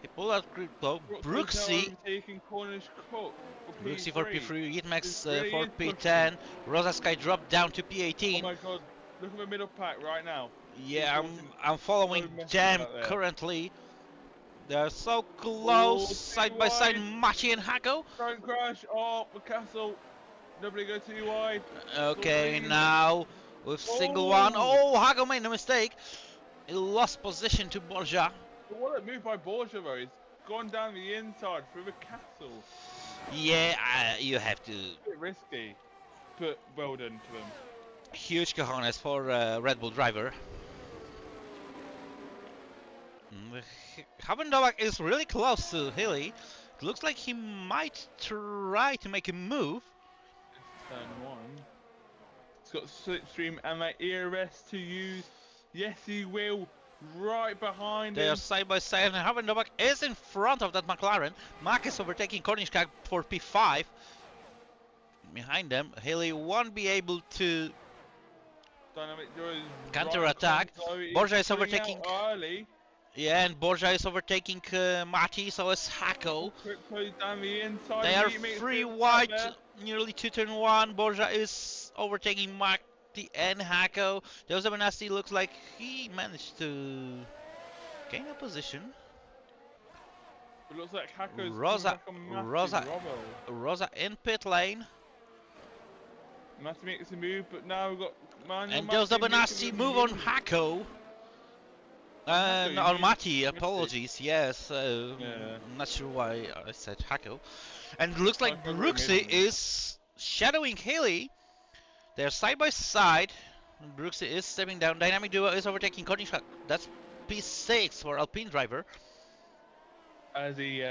He pulled out Crypto. Brooksy. Brooksy for P3, Yitmax for P10. Rosa Sky dropped down to P18. Oh my god, look at the middle pack right now. Yeah, I'm following Jam currently. They're so close, side by side, Machi and Hako. Don't crash, oh, the castle. Nobody go too wide. Okay, now with single one. Oh, Hako made a mistake. He lost position to Borja. What a move by Borja though. He's gone down the inside through the castle. Yeah, you have to. A bit risky, but well done to them. Huge cojones for Red Bull driver. Havendovak is really close to Hilly. It looks like he might try to make a move. Turn 1. He's got slipstream and that ERS to use. Yes, he will. Right behind him. They are side by side, and Havendovak is in front of that McLaren. Mack is overtaking Kornischka for P5. Behind them, Hilly won't be able to counter-attack. Borja is overtaking. Yeah, and Borja is overtaking Mati, so is Hako. They are 3 wide, nearly to turn 1. Borja is overtaking Mati and Hako. Joseph Benasti looks like he managed to gain a position. It looks like Hako's Rosa in pit lane. Mati makes a move, but now we've got Manuel and Joseph Benasti move on Hako. On Mati, apologies, yes. I'm not sure why I said Hako. And it looks like Brooksy is shadowing Haley. They're side by side. Brooksy is stepping down. Dynamic Duo is overtaking Kornischka. That's P6 for Alpine driver. As he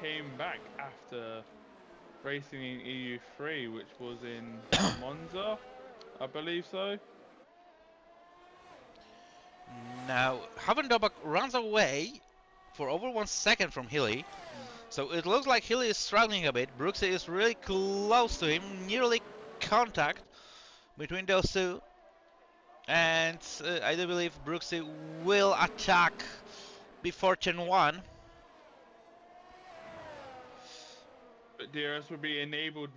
came back after racing in EU3, which was in Monza, I believe so. Now, Havendobak runs away for over 1 second from Hilly. So it looks like Hilly is struggling a bit. Brooksy is really close to him, nearly contact between those two. And I do believe Brooksy will attack before turn 1. But DRS will be enabled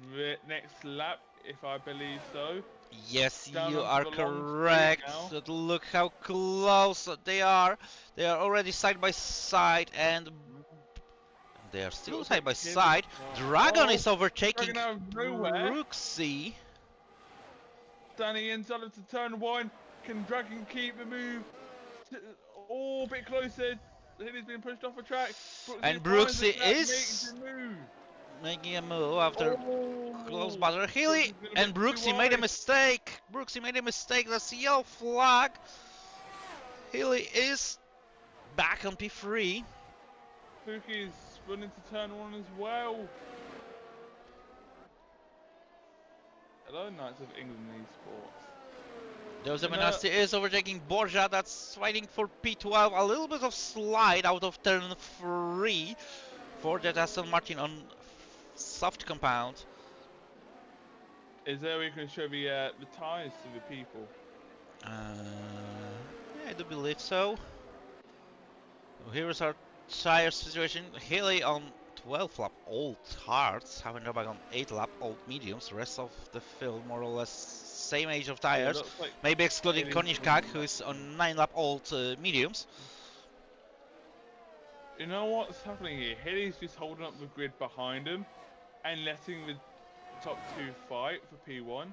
next lap, if I believe so. Yes, you are correct. Look how close they are. They are already side by side, and they are still side by side. Dragon is overtaking Brooksy. Standing inside of the turn 1. Can Dragon keep the move? Oh, a bit closer. He's been pushed off the track. And Brooksy is. making a move after close battle. Healy and Brooksy made a mistake. Brooksy made a mistake. That's a yellow flag. Healy is back on P3. Pookie is running to turn 1 as well. Hello, Knights of England esports. Jose Menasti is overtaking Borja. That's fighting for P12. A little bit of slide out of turn 3 for that Aston Martin on soft compound. Is there where you can show the tyres to the people? Yeah, I do believe so. Here is our tire situation. Healy on 12 lap old hards, Havenderberg on 8 lap old mediums. The rest of the field more or less same age of tires. Yeah, like maybe excluding Konishkak, who is on 9 lap old mediums. You know what's happening here? Healy's just holding up the grid behind him and letting the top 2 fight for P1.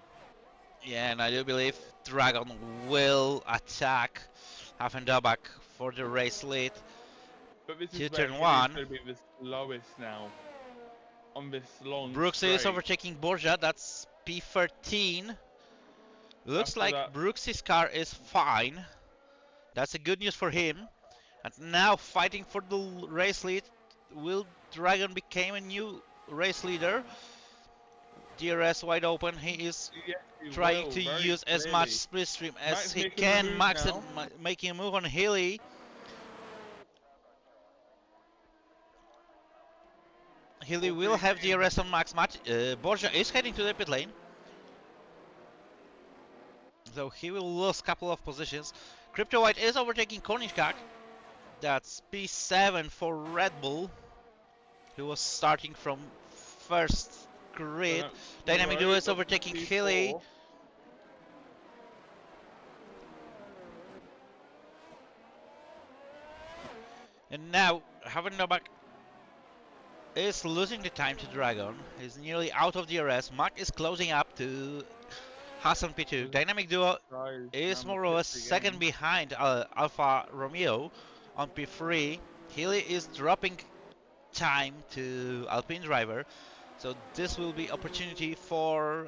Yeah, and I do believe Dragon will attack Havenderberg for the race lead. But this to is turn where 1. going to be the slowest now on this long Brooks straight. is overtaking Borja. That's P13. Looks After like that, Brooks's car is fine. That's a good news for him. And now fighting for the race lead. Will Dragon become a new race leader? DRS wide open. He is trying to use as much slipstream as he can. Max making a move on Healy. Healy will have DRS on Max. Borja is heading to the pit lane. So he will lose a couple of positions. Crypto White is overtaking Konishkak. That's P7 for Red Bull, who was starting from first grid. Dynamic Duo is overtaking Healy. And now Havenderberg is losing the time to Dragon. He's nearly out of DRS. Mark is closing up to Hassan P2. Dynamic Duo is more or less second behind Alfa Romeo on P3. Healy is dropping time to Alpine driver. So this will be opportunity for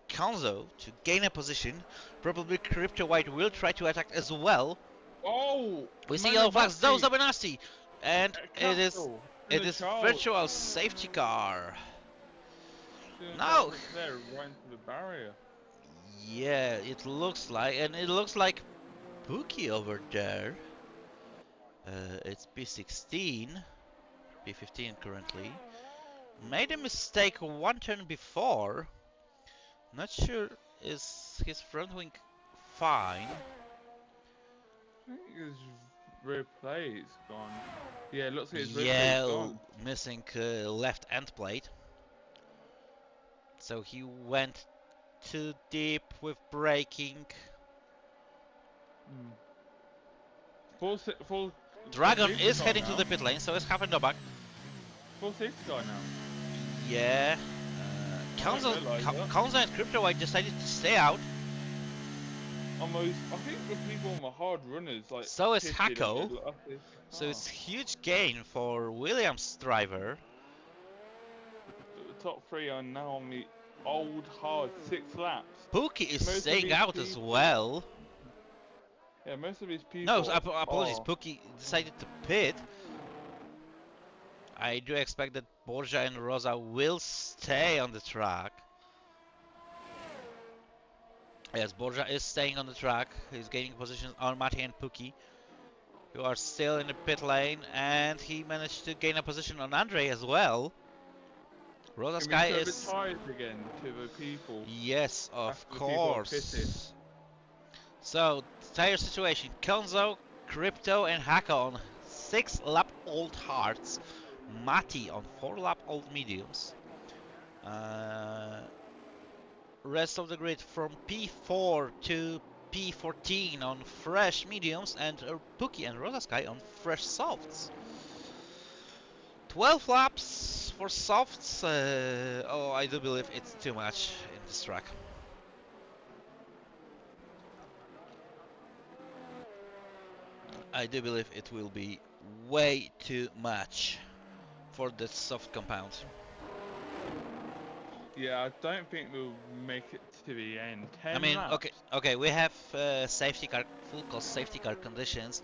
Konzo to gain a position. Probably Crypto White will try to attack as well. Oh! We see yellow flags. Those are Benassi. And it is virtual safety car. No. They're right into the barrier. Yeah, it looks like, and it looks like Pookie over there. It's P16, P15 currently. Made a mistake one turn before. Not sure is his front wing fine. I think his rear plate is gone. Yeah, it looks like his rear plate is gone. Missing left end plate. So he went too deep with braking. Full Dragon is heading to the pit lane, so is Havenderberg. Full safety car now. Yeah. Konzo and Crypto White decided to stay out. Almost, I think the people on the hard runners like. So is Hako. So it's huge gain for Williams driver. The top 3 are now on the old hard 6 laps. Pookie is staying out as well. Yeah, most of these people. No, apologies. Pookie decided to pit. I do expect that Borja and Rosa will stay on the track. Yes, Borja is staying on the track. He's gaining positions on Mati and Pookie, who are still in the pit lane, and he managed to gain a position on Andre as well. Rosa Sky is again to the people. Yes, of course. So, tire situation: Konzo, Crypto, and Haka on 6 lap old hards. Mati on 4 lap old mediums. Rest of the grid from P4 to P14 on fresh mediums, and Pookie and Rosa Sky on fresh softs. 12 laps for softs. Oh, I do believe it's too much in this track. I do believe it will be way too much for the soft compound. Yeah, I don't think we'll make it to the end. I 10 mean, laps. okay, we have safety car, full cost safety car conditions,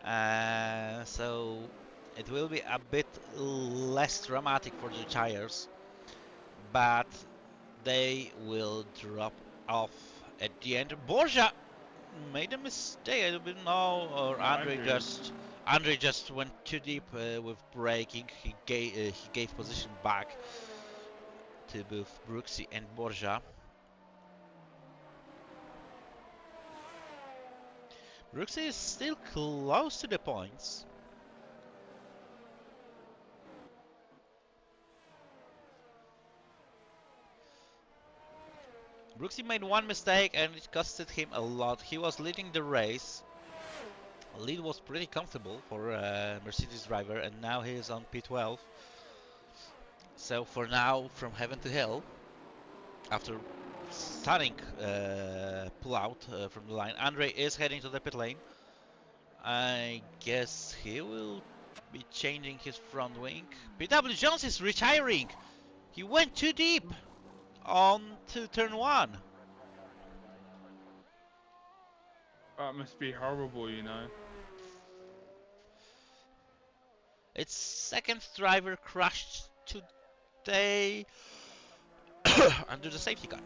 so it will be a bit less dramatic for the tires, but they will drop off at the end. Borja made a mistake. I don't know, or Andrew. Andre just went too deep with braking. He gave position back to both Brooksy and Borja. Brooksy is still close to the points. Brooksy made one mistake and it costed him a lot. He was leading the race. Lead was pretty comfortable for a Mercedes driver, and now he is on P12. So for now, from heaven to hell, after stunning pull out from the line, Andre is heading to the pit lane. I guess he will be changing his front wing. PW Jones is retiring. He went too deep on to turn one. That must be horrible, you know. Its second driver crashed today under the safety car.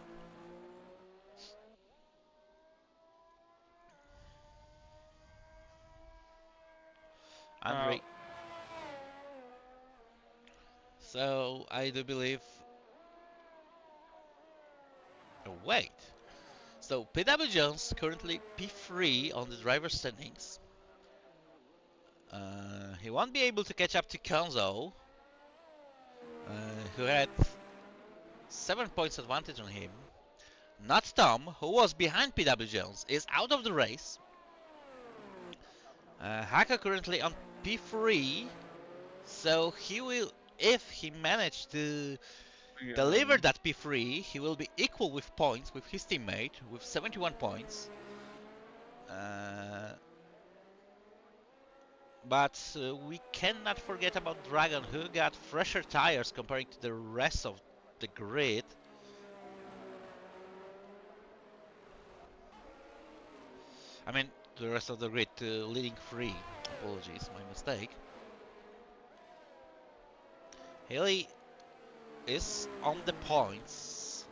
Andre. So I do believe. Oh, wait. So PW Jones currently P3 on the driver standings. He won't be able to catch up to Konzo, who had 7 points advantage on him. Not Tom, who was behind PW Jones, is out of the race. Haka currently on P3, so he will, if he managed to deliver that P3, he will be equal with points with his teammate with 71 points. But we cannot forget about Dragon, who got fresher tires comparing to the rest of the grid. I mean, the rest of the grid, leading free. Apologies, my mistake. Haley is on the points.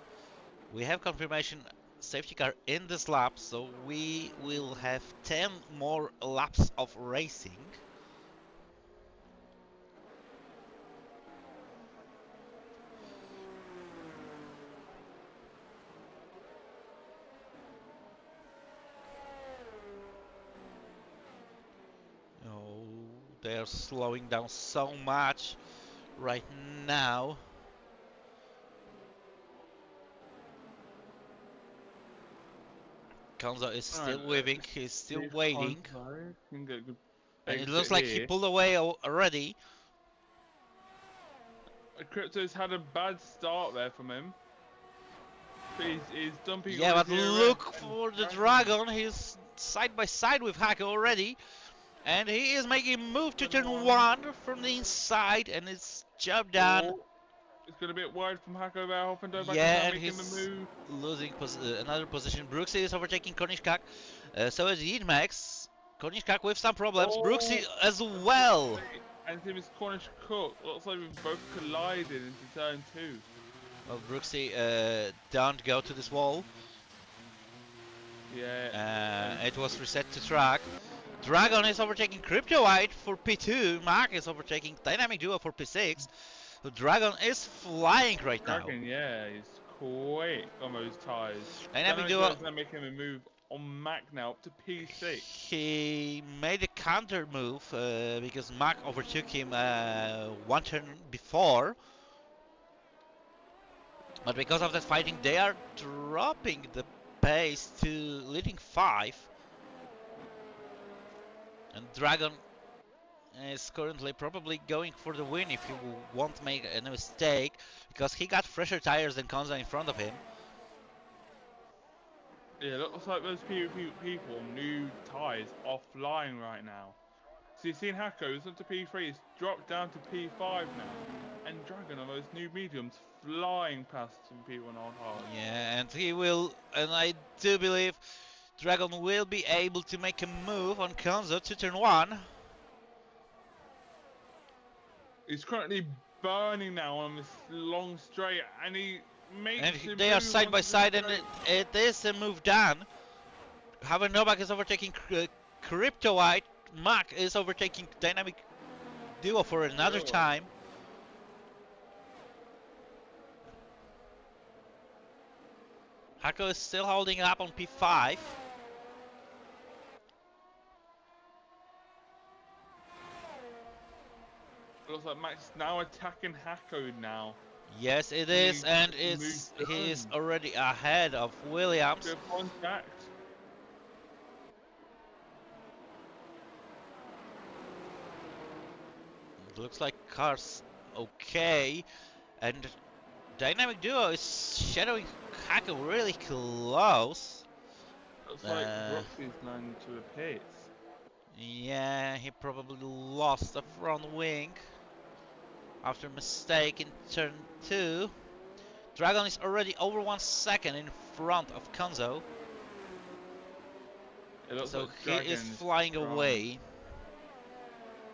We have confirmation safety car in this lap, so we will have 10 more laps of racing. Oh, they're slowing down so much right now. Konza is still waving, he's still waiting. And it looks like he pulled away already. Crypto's had a bad start there from him. He's dumping. Yeah, but look for the Dragon. He's side by side with Haka already. And he is making a move to turn one from the inside, and it's job done. It's going to be wide from Haka there, Hoffendover. Yeah, and he's losing another position. Brooksy is overtaking Konishkak. So is Yidmax. Konishkak with some problems. Brooksy as well. And him is Cornish Cook. Looks like we've both collided into turn two. Well, Brooksy, don't go to this wall. Yeah. It was reset to track. Dragon is overtaking Cryptoite for P2. Mark is overtaking Dynamic Duo for P6. The Dragon is flying right now. Yeah, he's quick on those tires. Dynamic Duo is making a move on Mac now up to P6. He made a counter move because Mac overtook him one turn before. But because of that fighting, they are dropping the pace to leading 5. And Dragon is currently probably going for the win if he won't make a mistake, because he got fresher tires than Konza in front of him. Yeah, looks like those people new tyres offline right now. So you've seen Hacko, it's up to P3, it's dropped down to P5 now. And Dragon on those new mediums flying past some people on hard. Yeah, and he will, and I do believe Dragon will be able to make a move on Konzo to turn 1. He's currently burning now on this long straight, and he makes And they are side by side, and it is a move done. Haven Novak is overtaking Crypto White. Mac is overtaking Dynamic Duo for another time. Hako is still holding up on P5. Looks like Max now attacking Hako now. Yes, it is, and he is already ahead of Williams. Good contact. It looks like car's okay, and Dynamic Duo is shadowing Hako really close. Looks like Roxy's going to a pace. Yeah, he probably lost the front wing after mistake in turn 2. Dragon is already over 1 second in front of Konzo. So like he is flying away.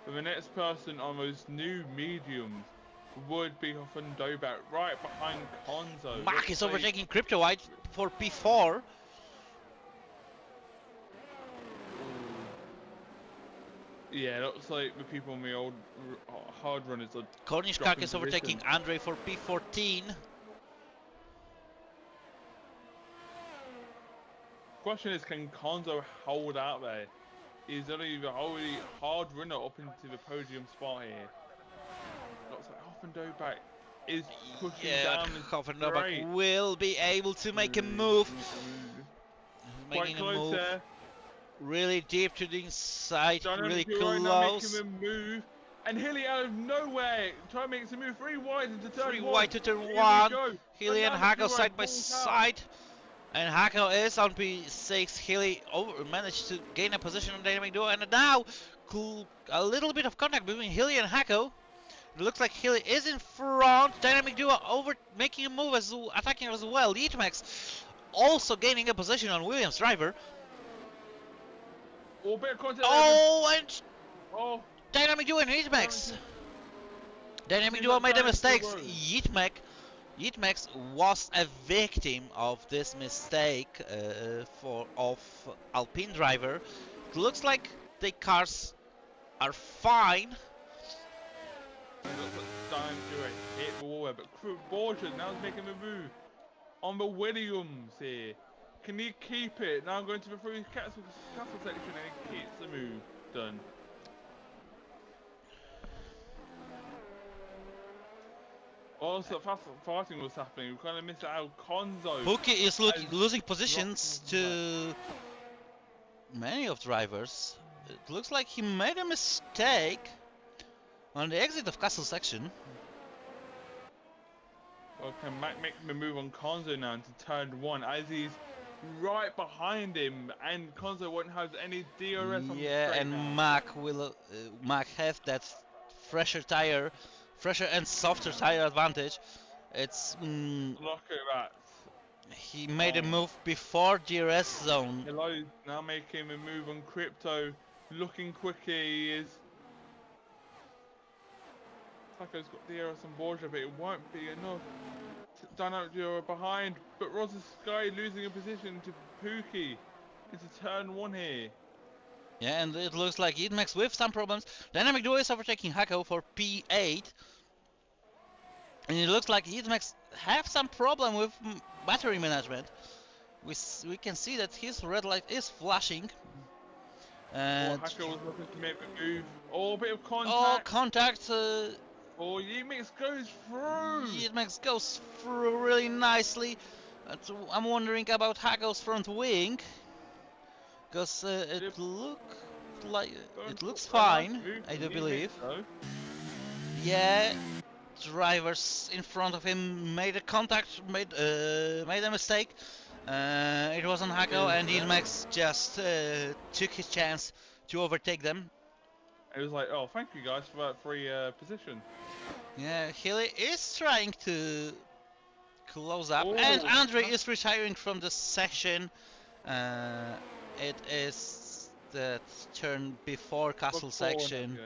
But the next person on those new mediums would be Dobak right behind Konzo. Mac is overtaking Crypto White for P4. Yeah, looks like the people on the old hard runners are. Cornish Kark is overtaking Andre for P14. Question is, can Konzo hold out there? Is only the only hard runner up into the podium spot here. Looks like Dobak is pushing down the Dobak will be able to make a move. Quite close there. Really deep to the inside, really close. close. Making a move, and Hilly out of nowhere try to make some move. 3 wide into turn 1. 3 wide to turn 1. Hilly and Hako side by side. And Hako is on P6. Hilly managed to gain a position on Dynamic Duo, and now a little bit of contact between Hilly and Hako. It looks like Hilly is in front. Dynamic Duo making a move attacking as well. Leadmax also gaining a position on Williams' driver. And Dynamic Duo and Yitmax. Dynamic Duo made a mistake. Yitmax was a victim of this mistake of Alpine driver. It looks like the cars are fine. Hit the wall, but Borgia now is making a move on the Williams here. Can he keep it? Now I'm going to the through castle section, and he keeps the move done. Also, fast fighting was happening. We kind of missed out. Konzo. Buki is losing positions to many of drivers. It looks like he made a mistake on the exit of castle section. Well, can Mac make the move on Konzo now into turn 1 as he's right behind him, and Konzo won't have any DRS on the and now. Mac have that fresher and softer tire advantage. It's Look at that. he made a move before DRS zone. Hello, now making a move on Crypto, looking quicker he is. Taco's got DRS on Borgia, but it won't be enough. Dynamic Duo behind, but Rosa Sky losing a position to Pookie. It's a turn 1 here. Yeah, and it looks like Yitmax with some problems. Dynamic Duo is overtaking Hako for P8. And it looks like Yitmax have some problem with battery management. We can see that his red light is flashing. And Hako was looking to make a move. Oh, a bit of contact. Oh, contact. Yitmax goes through. Yitmax goes through really nicely. I'm wondering about Hako's front wing, because it looks fine. I do believe. So. Yeah, drivers in front of him made a contact, made a mistake. It was on Hako, and Yitmax just took his chance to overtake them. It was like, oh, thank you guys for that free position. Yeah, Healy is trying to close up, and Oh, Andre is retiring from the session. It is the turn before castle before section.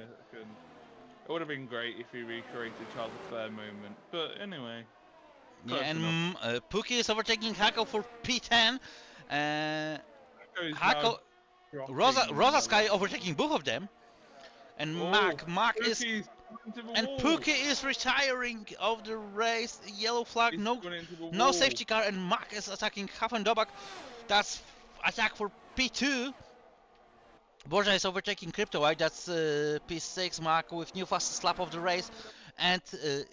it would have been great if he recreated Charles Leclerc moment, but anyway, Yeah, close and enough. Pookie is overtaking Hako for P10. Who's now Hako, dropping Rosa a Sky lot. overtaking both of them, and Oh, Mac is Pookie's gone into the and wall. Pookie is retiring of the race. Yellow flag, He's gone into the no wall. safety car, and Mac is attacking Hafendobak. That's attack for P2. Borja is overtaking Cryptowhite, that's P6 Mark with new fastest lap of the race, and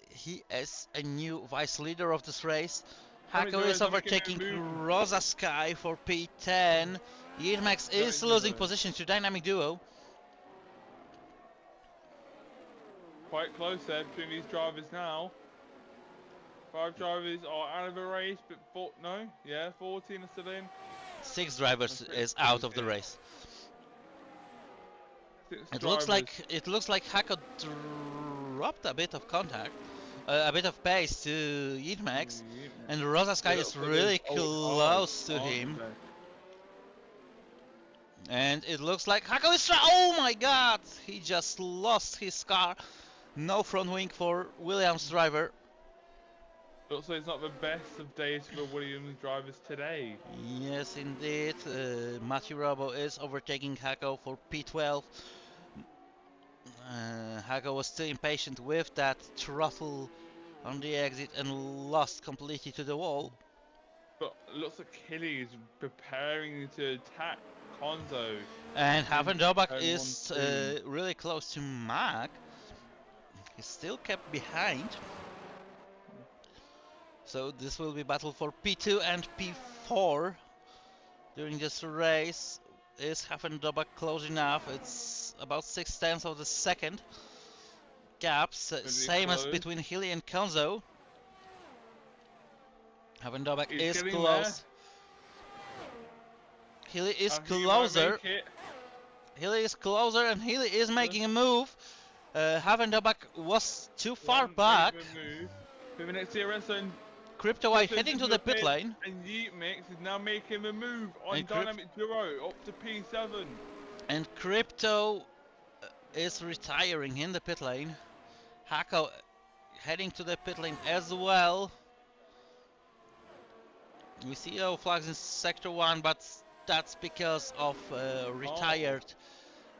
he is a new vice leader of this race. Hako is overtaking Rosa Sky for P10. Yirmax is losing position to Dynamic Duo. Quite close there between these drivers now. 5 drivers are out of the race, but 14 are still in. 6 drivers is out of the race. It looks like Hako dropped a bit of contact, a bit of pace to Yirmax, and Rosa Sky is really close to him. And it looks like Hako is oh my god! He just lost his car. No front wing for Williams driver. Looks like it's not the best of days for Williams drivers today. Yes, indeed. Matthew Robo is overtaking Hako for P12. Hako was still impatient with that throttle on the exit and lost completely to the wall. But looks like Hilly is preparing to attack Konzo. And Havendobak is really close to Mac. He's still kept behind. So this will be battle for P2 and P4 during this race. Is Havendobak close enough? It's about 6/10 of the second. Gaps, same as between Hilly and Konzo. Havendobak is close. Hilly is closer. Hilly is closer and Hilly is making a move. Havendobak was too far back. The next DRS and Cryptowhite heading to the pit lane. And Yeetmix is now making a move on Dynamic Duo up to P7. And Crypto is retiring in the pit lane. Hako heading to the pit lane as well. We see yellow flags in sector 1, but that's because of retired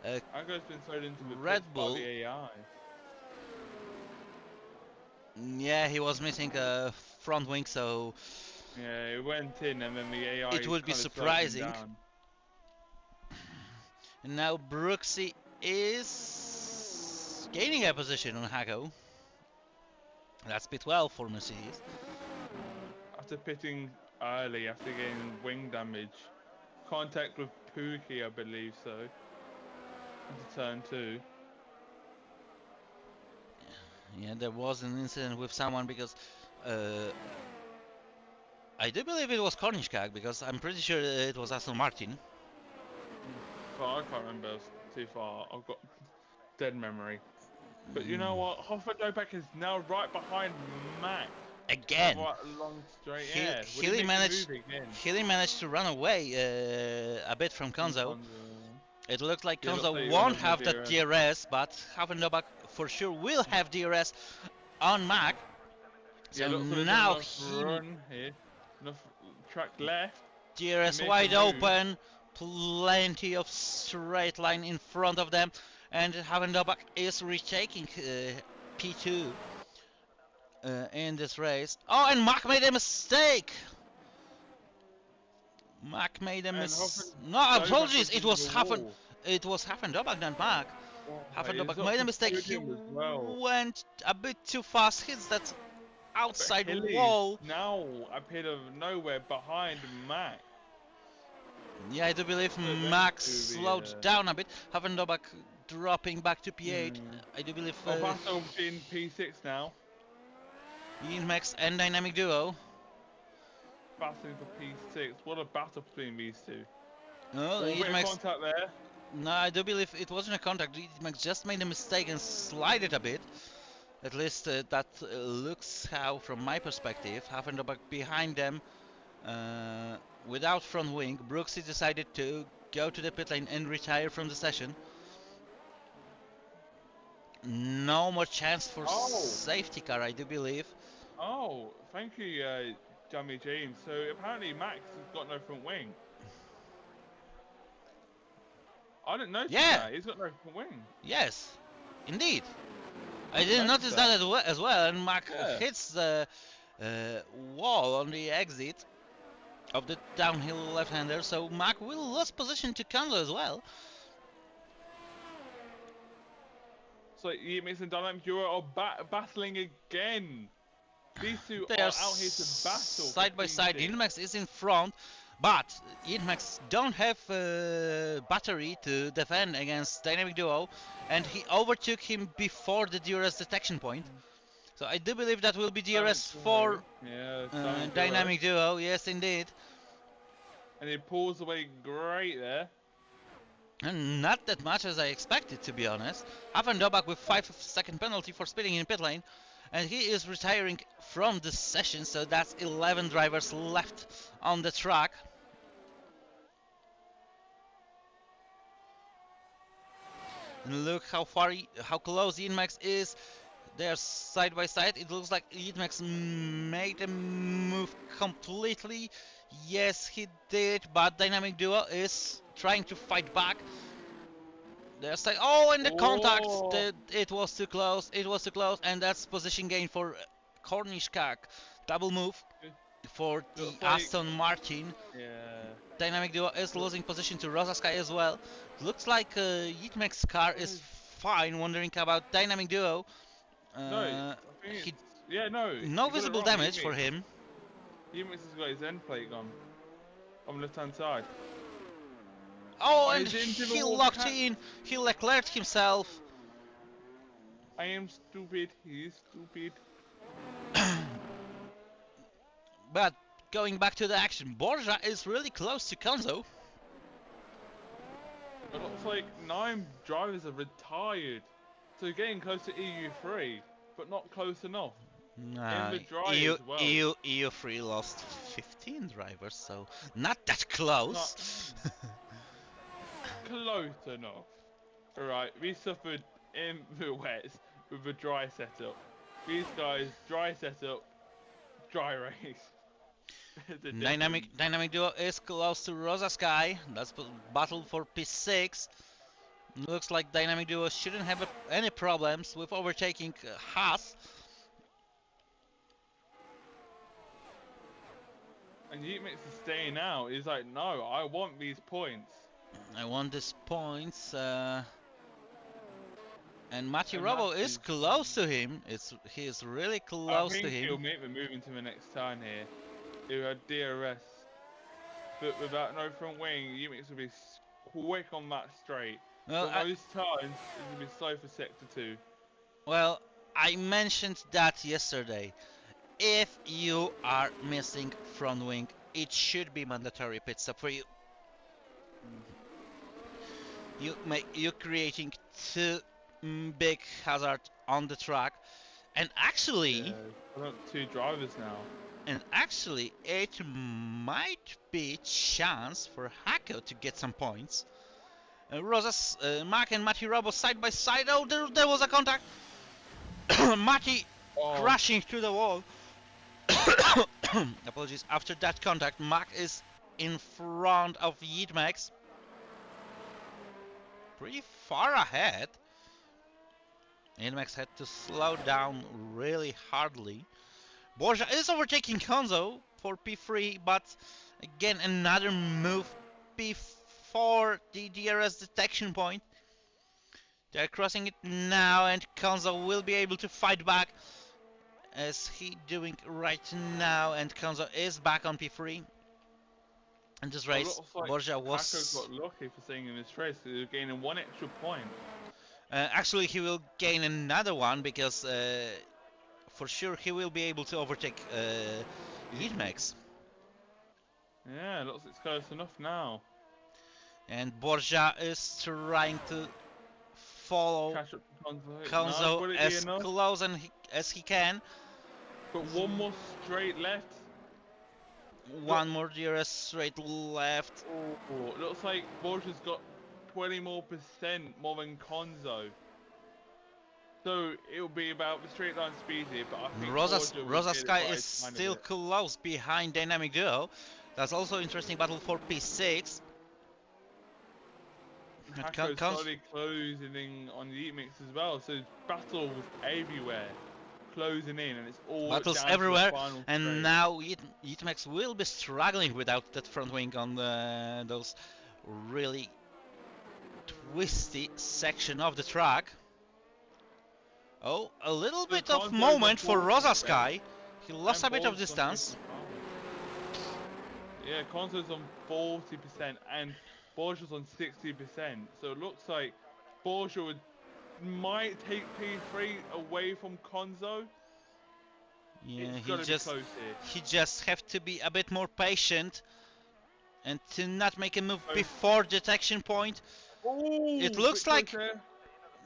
Hako's been thrown into the Red Bull. By the AI. Yeah, he was missing a front wing, so yeah, it went in and then the AI. It would be surprising. And now Brooksy is gaining a position on Hako. That's P12 for Mercedes. After pitting early, after getting wing damage, contact with Pookie, I believe so. Into turn 2. Yeah, there was an incident with someone because I do believe it was Kornischkag because I'm pretty sure it was Aston Martin. Well, I can't remember too far. I've got dead memory. But you know what? Hoffa is now right behind Mac. Again. Long straight. Healy managed to run away a bit from Konzo. It looked like Konzo won't have that DRS, but Havendobak for sure will have DRS on Mac. So now enough track left. DRS wide open, plenty of straight line in front of them, and Havendobak is retaking P2 in this race. Oh, and Mac made a mistake. Mac made a mistake. No, apologies. It was Havendobak, not Mac. Havendobak made a mistake. He went a bit too fast. Hits that outside wall. Now appeared out of nowhere behind Mac. Yeah, I do believe Max slowed down a bit. Havendobak dropping back to P8. I do believe. Battle in P6 now. Max and Dynamic Duo. Battling for P6. What a battle between these two. Oh, contact there. No, I do believe it wasn't a contact. Max just made a mistake and slid it a bit. At least that looks how, from my perspective. Haffenberg behind them without front wing. Brooksy decided to go to the pit lane and retire from the session. No more chance for Oh, safety car, I do believe. oh, thank you, Jamie James. So apparently Max has got no front wing. I didn't notice Yeah, that. He's got no front wing. yes, indeed. I Didn't didn't notice notice that. that as well, and Mac Yeah. hits the wall on the exit of the downhill left-hander, so Mac will lose position to Kanzo as well. So Yeatmix and Dynamic Duo are battling again. These two They are are out here to battle for side by side. P6. Inmax is in front, but Inmax don't have battery to defend against Dynamic Duo, and he overtook him before the DRS detection point. So I do believe that will be DRS for Yeah, Dynamic Duo. Yes, indeed. And he pulls away great there. And not that much as I expected, to be honest. Haffenberg with 5-second penalty for speeding in pit lane. And he is retiring from the session, so that's 11 drivers left on the track. And look how close Inmax is. They are side by side. It looks like Inmax made a move completely. Yes, he did, but Dynamic Duo is trying to fight back. They're saying, oh, and the contact, it was too close, and that's position gain for Cornish Kak. Double move for the Looks like- Aston Martin. Yeah. Dynamic Duo is losing position to Rosa Sky as well. Looks like Yitmek's car is fine, wondering about Dynamic Duo. No, I think he- yeah, no. no you got it visible wrong, damage Yeatmix. for him. Yeatmix has got his end plate gone. On the left hand side. Oh, Oh, and he's into the he wall. locked in. He Leclerc'd himself. I am stupid, he is stupid. But going back to the action, Borja is really close to Konzo. It looks like 9 drivers are retired. So getting close to EU3, but not close enough. Nah, the dry EU, as well. EU3 lost 15 drivers, so not that close. Close enough. Alright, we suffered in the wets with a dry setup. These guys, dry setup, dry race. The Dynamic Duo is close to Rosa Sky. That's battle for P6. Looks like Dynamic Duo shouldn't have any problems with overtaking Haas. And Yeatmix is staying out. He's like, no, I want these points. I want these points. And Matti And Robo Matti- is close to him. He is really close I to think he'll him. make the move into the next turn here. He'll have DRS. But without no front wing, Yeatmix will be quick on that straight. Well, But most times, it's going to be slow for sector 2. Well, I mentioned that yesterday. If you are missing front wing, it should be mandatory pit stop for you. You're creating too big hazard on the track, and actually, I've got 2 drivers now. it might be chance for Hako to get some points. Rosas, Mark and Matti Robo side by side. Oh, there was a contact. Matti crashing through the wall. Apologies. After that contact, Mac is in front of Yeatmax. Pretty far ahead. Yeatmax had to slow down really hardly. Borja is overtaking Konzo for P3, but again another move before the DRS detection point. They're crossing it now, and Konzo will be able to fight back as he doing right now, and Konzo is back on P3. In this race, like Borja was... Hako got lucky for staying in this race, because he was gaining 1 extra point. actually, he will gain another one, because for sure he will be able to overtake Yeatmax. Yeah, looks it's close enough now. And Borja is trying to follow Catch up to Konzo. No, Konzo will it be as enough? close as he can. But one more straight left. One more DRS straight left. Oh, looks like Borja's got 20 more percent more than Konzo. So it'll be about the straight line speed here, but I think Borja will Rosa get it Sky by is a tiny still bit. close behind Dynamic Duo. That's also interesting battle for P6. Hako slowly closing in on the Heat Mix as well, so battles everywhere, closing in, and it's all Battles down to the everywhere, final and straight. now Yitmex will be struggling without that front wing on those really twisty section of the track. Oh, a little So bit of Konzo's on moment for 40%, Rosa Sky. He lost and a bit of Borja's on distance. 55. Yeah, Konzo's on 40%, and Borja's on 60%. So it looks like Borja might take P3 away from Konzo. Yeah, It's got to be close here. he just have to be a bit more patient and to not make a move Oh. before detection point. Ooh, It looks bit like close there.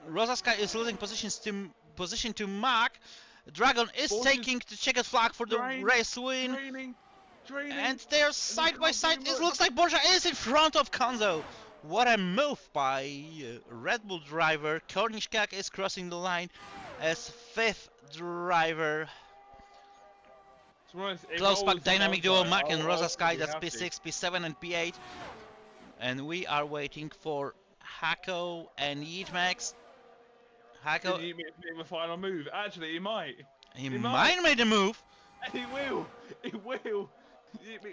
Rosa Sky is losing position to Mac. Dragon is Borja's taking the checkered flag for the race win. Draining. And they're side by side. It looks like Borja is in front of Konzo. What a move by Red Bull driver. Kornischkak is crossing the line as fifth driver. Close pack dynamic duo Mac and Rosa Sky. That's P6, P7 and P8. And we are waiting for Hako and Yeetmax. Hako. He make the final move. Actually, he might. He might make a move. He will. He will.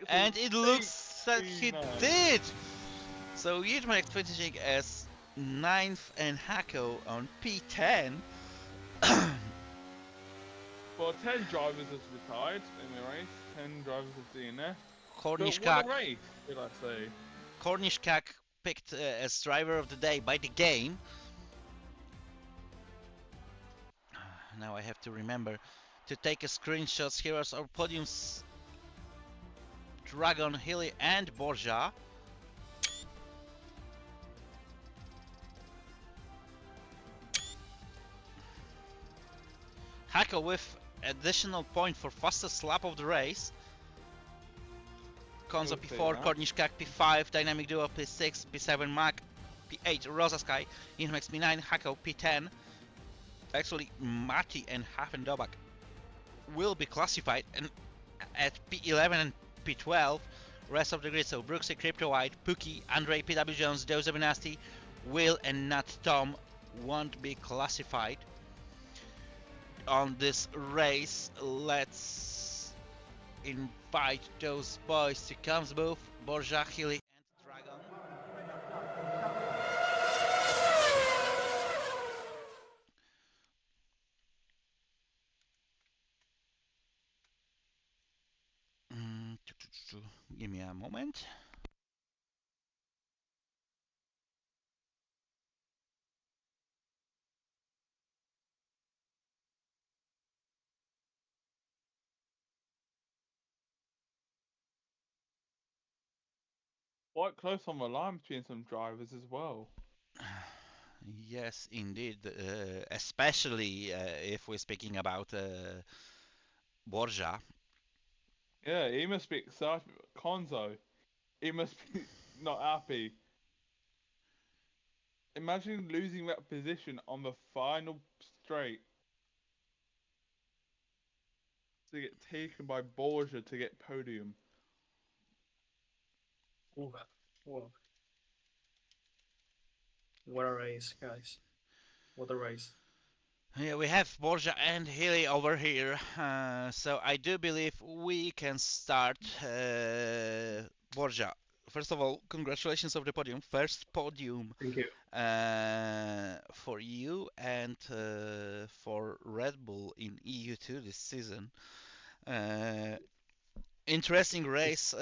And it looks that he did. So Yeetmax finishing as 9th and Hako on P10. Well, 10 drivers has retired in the race. 10 drivers have DNF. Kornischkak. What a race, did I say? Kornischkak picked as driver of the day by the game. Now I have to remember to take a screenshots. Here are our podiums. Dragon, Hilly and Borja. Hako with additional point for fastest lap of the race. Konzo P4, Kornischkak P5, Dynamic Duo P6, P7 Mac, P8 Rosa Sky, Inmax P9, Hako P10. Actually, Mati and Hafendobak will be classified and at P11 and P12. Rest of the grid, so Brooksy, Crypto White, Pookie, Andre, PW Jones, Doza Benasti, Will and Nat Tom won't be classified on this race. Let's invite those boys to come, both Borja, Hilly and Dragon. Give me a moment. Quite close on the line between some drivers as well. Yes, indeed. Especially if we're speaking about Borja. Yeah, he must be excited. Konzo, he must be not happy. Imagine losing that position on the final straight to get taken by Borja to get podium. Ooh, whoa. What a race, guys. What a race. Yeah, we have Borja and Hilly over here, so I do believe we can start. Borja, first of all, congratulations on the podium. First podium Thank you. for you and for Red Bull in EU2 this season. Interesting race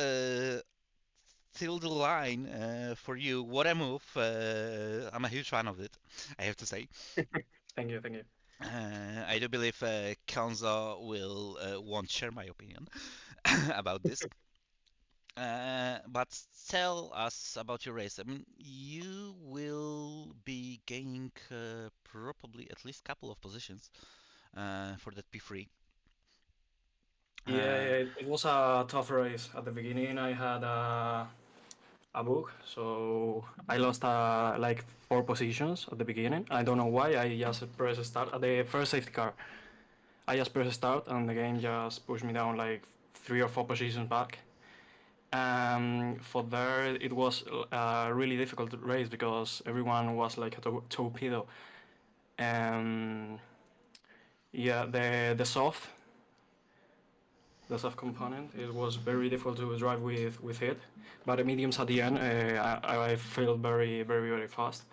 till the line for you. What a move. I'm a huge fan of it, I have to say. Thank you, thank you. I do believe Konzo will won't share my opinion about this. But tell us about your race. I mean, you will be gaining probably at least couple of positions for that P3. Yeah, Uh, it was a tough race. At the beginning, I had a bug, so I lost like 4 positions at the beginning. I don't know why. I just pressed start at the first safety car. I just pressed start, and the game just pushed me down like 3 or 4 positions back. For there, it was a really difficult race because everyone was like a torpedo. Um, yeah, the soft component, it was very difficult to drive with it. But the mediums at the end, I felt very fast.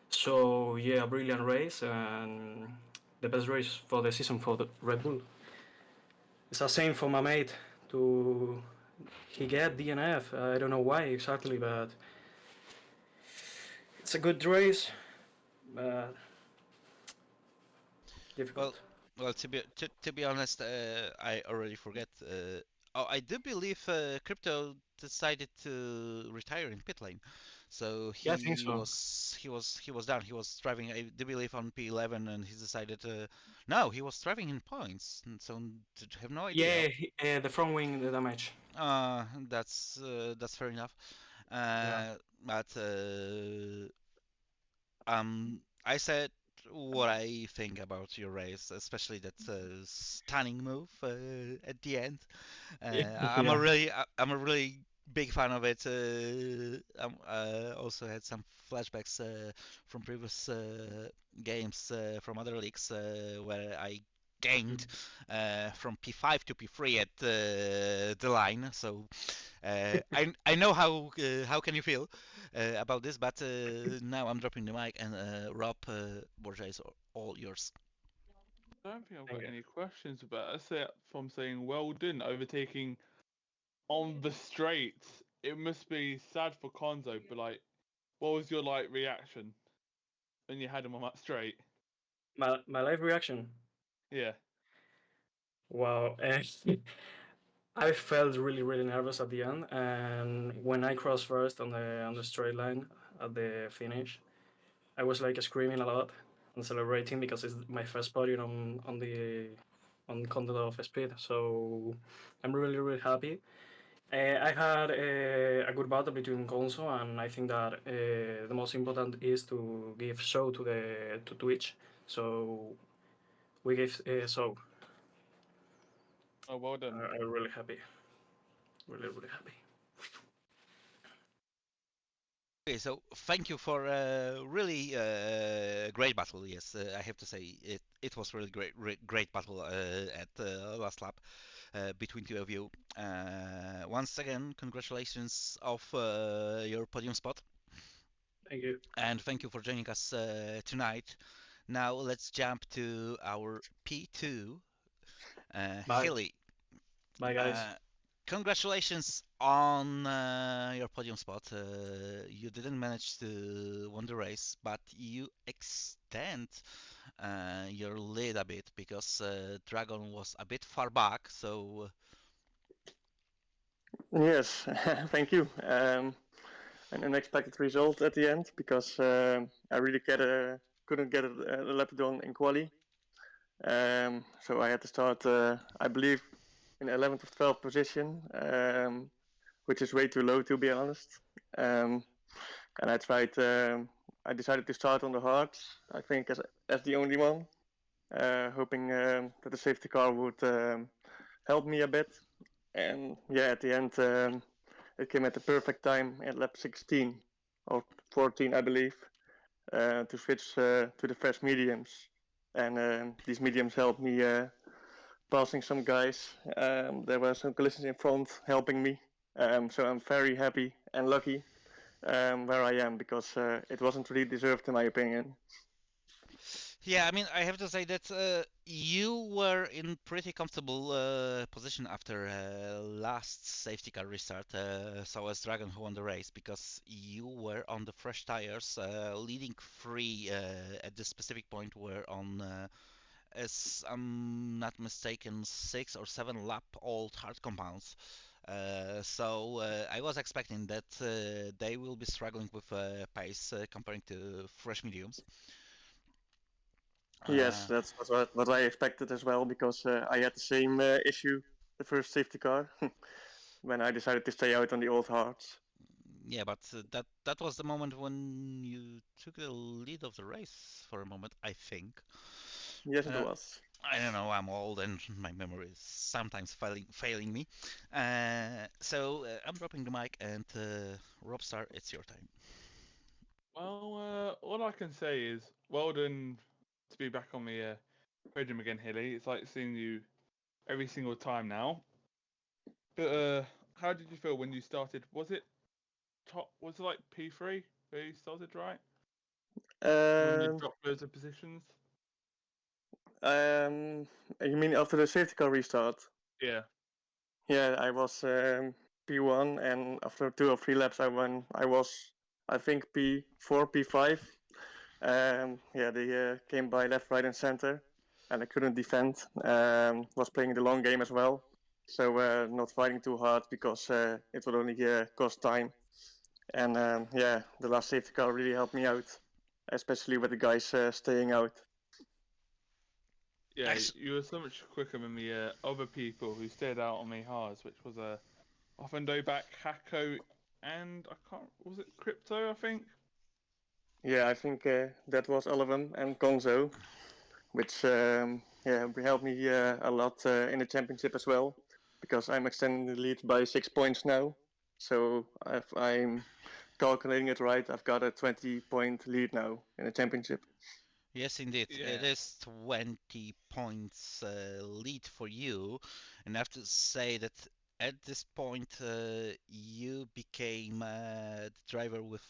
So yeah, a brilliant race and the best race for the season for the Red Bull. It's the same for my mate. To he get DNF. I don't know why exactly, but it's a good race, but well, difficult. well, to be honest, I already forget. Oh, I do believe Crypto decided to retire in pit lane, so Yeah, I think so. he was done. He was driving, I do believe, on P11, and he decided. No, he was driving in points, and so have no idea. Yeah, the front wing the damage. That's fair enough. Yeah. But I said what I think about your race, especially that stunning move at the end. Yeah. I'm a really big fan of it. Also had some flashbacks from previous games from other leagues where I gained from P5 to P3 at the line. So I know how can you feel about this, but now I'm dropping the mic and Rob, Borja is all yours. I don't think I've Thank got you. any questions about it. Aside from saying well done, overtaking on the straight. It must be sad for Konzo, but like, what was your like reaction when you had him on that straight? My live reaction. Yeah. Wow. I felt really nervous at the end, and when I crossed first on the straight line at the finish, I was like screaming a lot and celebrating because it's my first podium on content of speed. So I'm really happy. I had a good battle between Gonzo, and I think that the most important is to give show to Twitch. So we gave so Oh, well done. I'm really happy, really happy. Okay, so thank you for really great battle. Yes, I have to say it was really great battle at last lap between two of you. Once again, congratulations of your podium spot, Thank you. and thank you for joining us tonight. Now let's jump to our P2, Bye, Hilly. bye guys. Uh, Congratulations on your podium spot. You didn't manage to win the race, but you extend your lead a bit because Dragon was a bit far back. So Yes, thank you. An unexpected result at the end because I really couldn't get a lap done in quali. So I had to start, I believe, in 11th or 12th position, which is way too low to be honest. Um, and I decided to start on the hards, I think, as the only one, hoping that the safety car would help me a bit. And yeah, at the end, it came at the perfect time at lap 16 or 14, I believe, to switch to the fresh mediums. And these mediums helped me passing some guys. There were some collisions in front helping me. So I'm very happy and lucky where I am because it wasn't really deserved in my opinion. yeah, I mean, I have to say that you were in pretty comfortable position after last safety car restart. So as Dragon who won the race because you were on the fresh tires, leading three at this specific point were on. As I'm not mistaken, 6 or 7 lap old hard compounds. I was expecting that they will be struggling with pace comparing to fresh mediums. Yes, Uh, that's what I expected as well because I had the same issue the first safety car when I decided to stay out on the old hards. yeah, but that was the moment when you took the lead of the race for a moment, I think. Yes, it Uh, was. I don't know. I'm old and my memory is sometimes failing me. I'm dropping the mic and Robstar, it's your time. Well, all I can say is well done to be back on the podium again, Hilly. It's like seeing you every single time now. But how did you feel when you started? Was it top? Was it like P3 where you started, right? When you Um, dropped loads of positions? um, you mean after the safety car restart? Yeah. Yeah, I was P1, and after 2 or 3 laps, I was, I think, P4, P5. Yeah, they came by left, right, and center, and I couldn't defend. Was playing the long game as well, so not fighting too hard because it would only cost time. And yeah, the last safety car really helped me out, especially with the guys staying out. Yeah, Actually, you were so much quicker than the other people who stayed out on the hards, which was Offendoback, Hako, and I can't. Was it Crypto? I think. Yeah, I think that was all of them, and Gonzo, which yeah helped me a lot in the championship as well, because I'm extending the lead by 6 points now. So if I'm calculating it right, I've got a 20-point lead now in the championship. yes, indeed. It Yeah. is 20 points lead for you. And I have to say that at this point, you became the driver with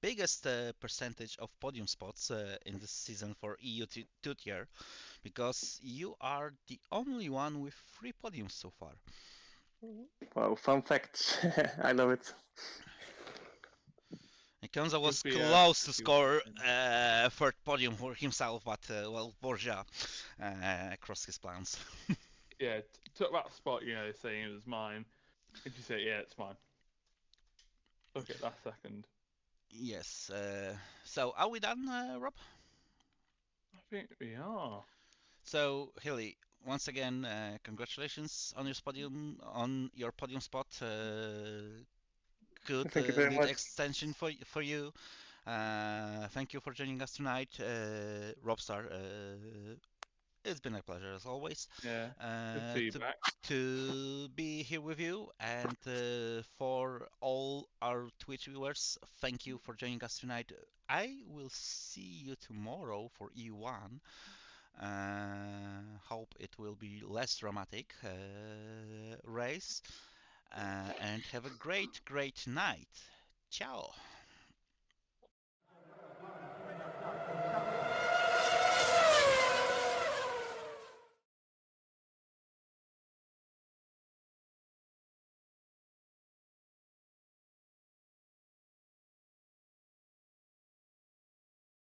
biggest percentage of podium spots in this season for EU2 tier, because you are the only one with 3 podiums so far. Wow, fun facts. I love it. Kanza was With the close to if you score win. third podium for himself, but well, Borja crossed his plans. Yeah, took that spot, saying it was mine. And you say, yeah, it's mine. Look at that second. Yes. So are we done, Rob? I think we are. So Hilly, once again, congratulations on your podium spot. Thank you very Good much. extension for you. Thank you for joining us tonight, Robstar. It's been a pleasure as always Yeah. Good uh, to feedback. to be here with you, and for all our Twitch viewers, thank you for joining us tonight. I will see you tomorrow for E1. Hope it will be less dramatic race, and have a great night. Ciao.